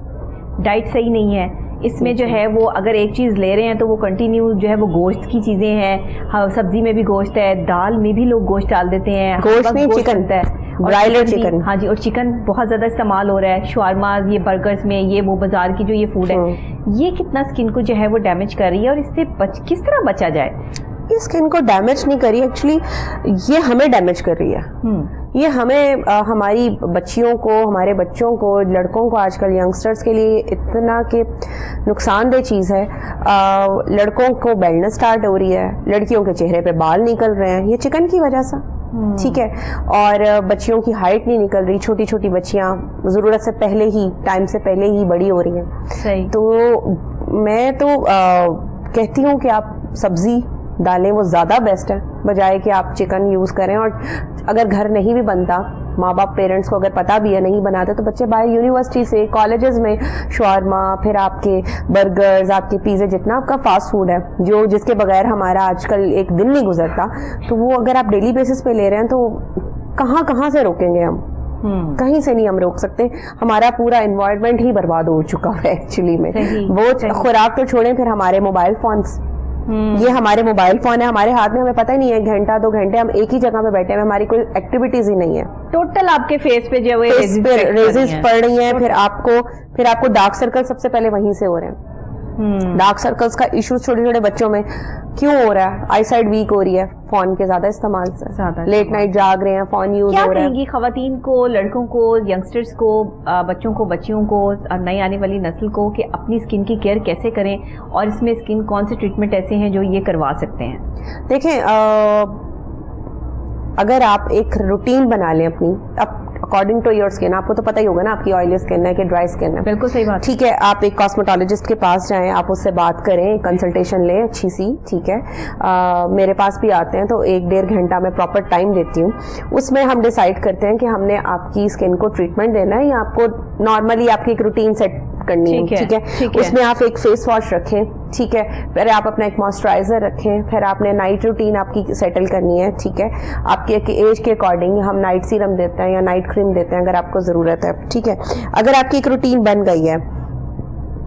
A: ڈائٹ صحیح نہیں ہے اس میں جو ہے وہ اگر ایک چیز لے رہے ہیں تو وہ کنٹینیو جو ہے وہ گوشت کی چیزیں ہیں, سبزی میں بھی گوشت ہے, دال میں بھی لوگ گوشت ڈال دیتے ہیں,
B: گوشت میں چکن ہے, برائلر چکن.
A: ہاں جی, اور چکن بہت زیادہ استعمال ہو رہا ہے, شاورماز, یہ برگرز میں, یہ وہ بازار کی جو یہ فوڈ ہے, یہ کتنا اسکن کو جو ہے وہ ڈیمیج کر رہی ہے, اور اس سے کس طرح بچا جائے؟
B: اسکن کو ڈیمیج نہیں کر رہی, ایکچولی یہ ہمیں ڈیمیج کر رہی ہے. یہ ہمیں ہماری بچیوں کو, ہمارے بچوں کو, لڑکوں کو, آج کل ینگسٹرز کے لیے اتنا کہ نقصان دہ چیز ہے. لڑکوں کو بیلنس سٹارٹ ہو رہی ہے, لڑکیوں کے چہرے پہ بال نکل رہے ہیں, یہ چکن کی وجہ سے. ٹھیک ہے, اور بچیوں کی ہائٹ نہیں نکل رہی, چھوٹی چھوٹی بچیاں ضرورت سے پہلے ہی, ٹائم سے پہلے ہی بڑی ہو رہی ہیں. تو میں تو کہتی ہوں کہ آپ سبزی ڈالیں, وہ زیادہ بیسٹ ہے بجائے کہ آپ چکن یوز کریں. اور اگر گھر نہیں بھی بنتا, ماں باپ پیرنٹس کو اگر پتا بھی ہے نہیں بناتے, تو بچے باہر یونیورسٹی سے, کالجز میں شاورما, پھر آپ کے برگرز, آپ کے پیزے, جتنا آپ کا فاسٹ فوڈ ہے جو جس کے بغیر ہمارا آج کل ایک دن نہیں گزرتا, تو وہ اگر آپ ڈیلی بیسس پہ لے رہے ہیں تو کہاں سے روکیں گے ہم؟ کہیں سے نہیں ہم روک سکتے. ہمارا پورا انوائرمنٹ ہی برباد ہو چکا ہے ایکچولی میں. وہ خوراک تو چھوڑیں, پھر ہمارے موبائل فونس, یہ ہمارے موبائل فون ہے ہمارے ہاتھ میں, ہمیں پتہ ہی نہیں ہے, گھنٹہ 2 گھنٹے ہم ایک ہی جگہ پہ بیٹھے ہیں, ہماری کوئی ایکٹیویٹیز ہی نہیں ہے.
A: ٹوٹل آپ کے فیس پہ جو ہے
B: ریزز پڑ رہی ہیں, پھر آپ کو ڈارک سرکل سب سے پہلے وہیں سے ہو رہے ہیں. ڈارک سرکلز کا ایشو چھوٹے چھوٹے بچوں میں کیوں ہو رہا ہے؟ آئی سائڈ ویک ہو رہی ہے فون کے زیادہ استعمال سے, لیٹ نائٹ جاگ رہے ہیں, فون یوز ہو رہا ہے.
A: کیا خواتین کو, لڑکوں کو, ینگسٹرز کو, بچوں کو, بچیوں کو, نئی آنے والی نسل کو کہ اپنی اسکن کی کیئر کیسے کریں, اور اس میں اسکن کون سے ٹریٹمنٹ ایسے ہیں جو یہ کروا سکتے ہیں؟
B: دیکھیں, اگر آپ ایک روٹین بنا لیں اپنی, اکارڈنگ ٹو یور اسکن, آپ کو تو پتہ ہی ہوگا نا آپ کی آئلی اسکن ہے کہ ڈرائی اسکن ہے.
A: بالکل صحیح بات.
B: ٹھیک ہے, آپ ایک کاسمیٹولوجسٹ کے پاس جائیں, آپ اس سے بات کریں, کنسلٹیشن لیں اچھی سی. ٹھیک ہے, میرے پاس بھی آتے ہیں تو 1-1.5 گھنٹہ میں پراپر ٹائم دیتی ہوں. اس میں ہم ڈیسائیڈ کرتے ہیں کہ ہم نے آپ کی اسکن کو ٹریٹمنٹ دینا ہے یا آپ کو نارملی آپ کی ایک روٹین سیٹ کرنی ہے. ٹھیک ہے, اس میں آپ ایک فیس واش رکھیں. ٹھیک ہے, پھر آپ اپنا ایک موئسچرائزر رکھیں, پھر آپ نے نائٹ روٹین آپ کی سیٹل کرنی ہے. ٹھیک ہے, آپ کے ایج کے اکارڈنگ ہم نائٹ سیرم دیتے ہیں یا نائٹ کریم دیتے ہیں اگر آپ کو ضرورت ہے. ٹھیک ہے, اگر آپ کی ایک روٹین بن گئی ہے,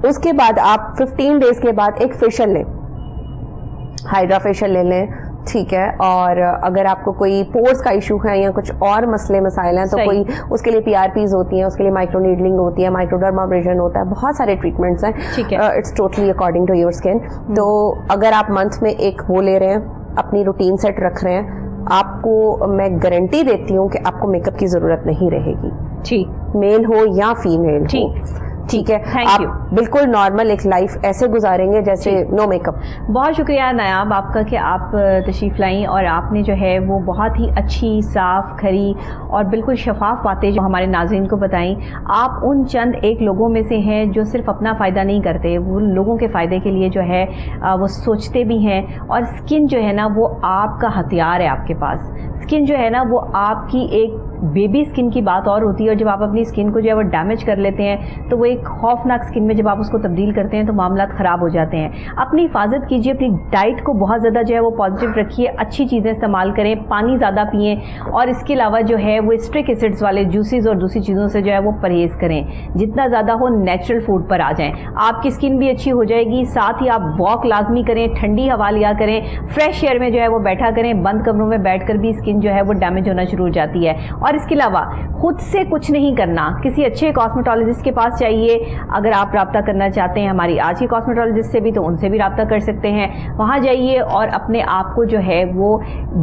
B: اس کے بعد آپ 15 ڈیز کے بعد ایک فیشل لیں, ہائیڈرا فیشل لے لیں. ٹھیک ہے, اور اگر آپ کو کوئی پورس کا ایشو ہے یا کچھ اور مسئلے مسائل ہیں تو کوئی اس کے لیے PRPs ہوتی ہیں, اس کے لیے مائکرو نیڈلنگ ہوتی ہے, مائکرو ڈرمابریشن ہوتا ہے, بہت سارے ٹریٹمنٹس ہیں. It's totally according to your skin. تو اگر آپ منتھ میں ایک وہ لے رہے ہیں, اپنی روٹین سیٹ رکھ رہے ہیں, آپ کو میں گارنٹی دیتی ہوں کہ آپ کو میک اپ کی ضرورت نہیں رہے گی. ٹھیک, میل ہو یا فیمیل ہو. ٹھیک ہے, آپ بالکل نارمل ایک لائف ایسے گزاریں گے جیسے نو میک اپ.
A: بہت شکریہ نایاب آپ کا کہ آپ تشریف لائیں, اور آپ نے جو ہے وہ بہت ہی اچھی, صاف, کھری اور بالکل شفاف باتیں جو ہمارے ناظرین کو بتائیں. آپ ان چند ایک لوگوں میں سے ہیں جو صرف اپنا فائدہ نہیں کرتے, وہ لوگوں کے فائدے کے لیے جو ہے وہ سوچتے بھی ہیں. اور اسکن جو ہے نا وہ آپ کا ہتھیار ہے آپ کے پاس. اسکن جو ہے نا وہ آپ کی ایک بیبی اسکن کی بات اور ہوتی ہے, اور جب آپ اپنی اسکن کو جو ہے وہ ڈیمیج کر لیتے ہیں تو وہ ایک خوفناک اسکن میں جب آپ اس کو تبدیل کرتے ہیں تو معاملات خراب ہو جاتے ہیں. اپنی حفاظت کیجیے, اپنی ڈائٹ کو بہت زیادہ جو ہے وہ پازیٹیو رکھیے, اچھی چیزیں استعمال کریں, پانی زیادہ پئیں, اور اس کے علاوہ جو ہے وہ اسٹرک ایسڈز والے جوسز اور دوسری چیزوں سے جو ہے وہ پرہیز کریں. جتنا زیادہ ہو نیچرل فوڈ پر آ جائیں, آپ کی اسکن بھی اچھی ہو جائے گی. ساتھ ہی آپ واک لازمی کریں, ٹھنڈی ہوا لیا کریں, فریش ایئر میں جو ہے وہ بیٹھا کریں. بند کمروں میں بیٹھ کر بھی اسکن جو ہے وہ ڈیمیج ہونا شروع ہو جاتی ہے. اور اس کے علاوہ خود سے کچھ نہیں کرنا, کسی اچھے کاسمیٹولوجسٹ کے پاس چاہیے. اگر آپ رابطہ کرنا چاہتے ہیں ہماری آج کی کاسمیٹولوجسٹ سے بھی, تو ان سے بھی رابطہ کر سکتے ہیں. وہاں جائیے اور اپنے آپ کو جو ہے وہ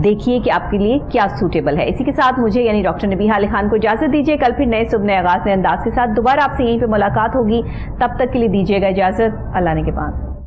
A: دیکھیے کہ آپ کے لیے کیا سوٹیبل ہے. اسی کے ساتھ مجھے یعنی ڈاکٹر نبیہہ علی خان کو اجازت دیجیے. کل پھر نئے صبح نئے آغاز نئے انداز کے ساتھ دوبارہ آپ سے یہیں پہ ملاقات ہوگی. تب تک کے لیے دیجیے گا اجازت. اللہ نے کے بعد.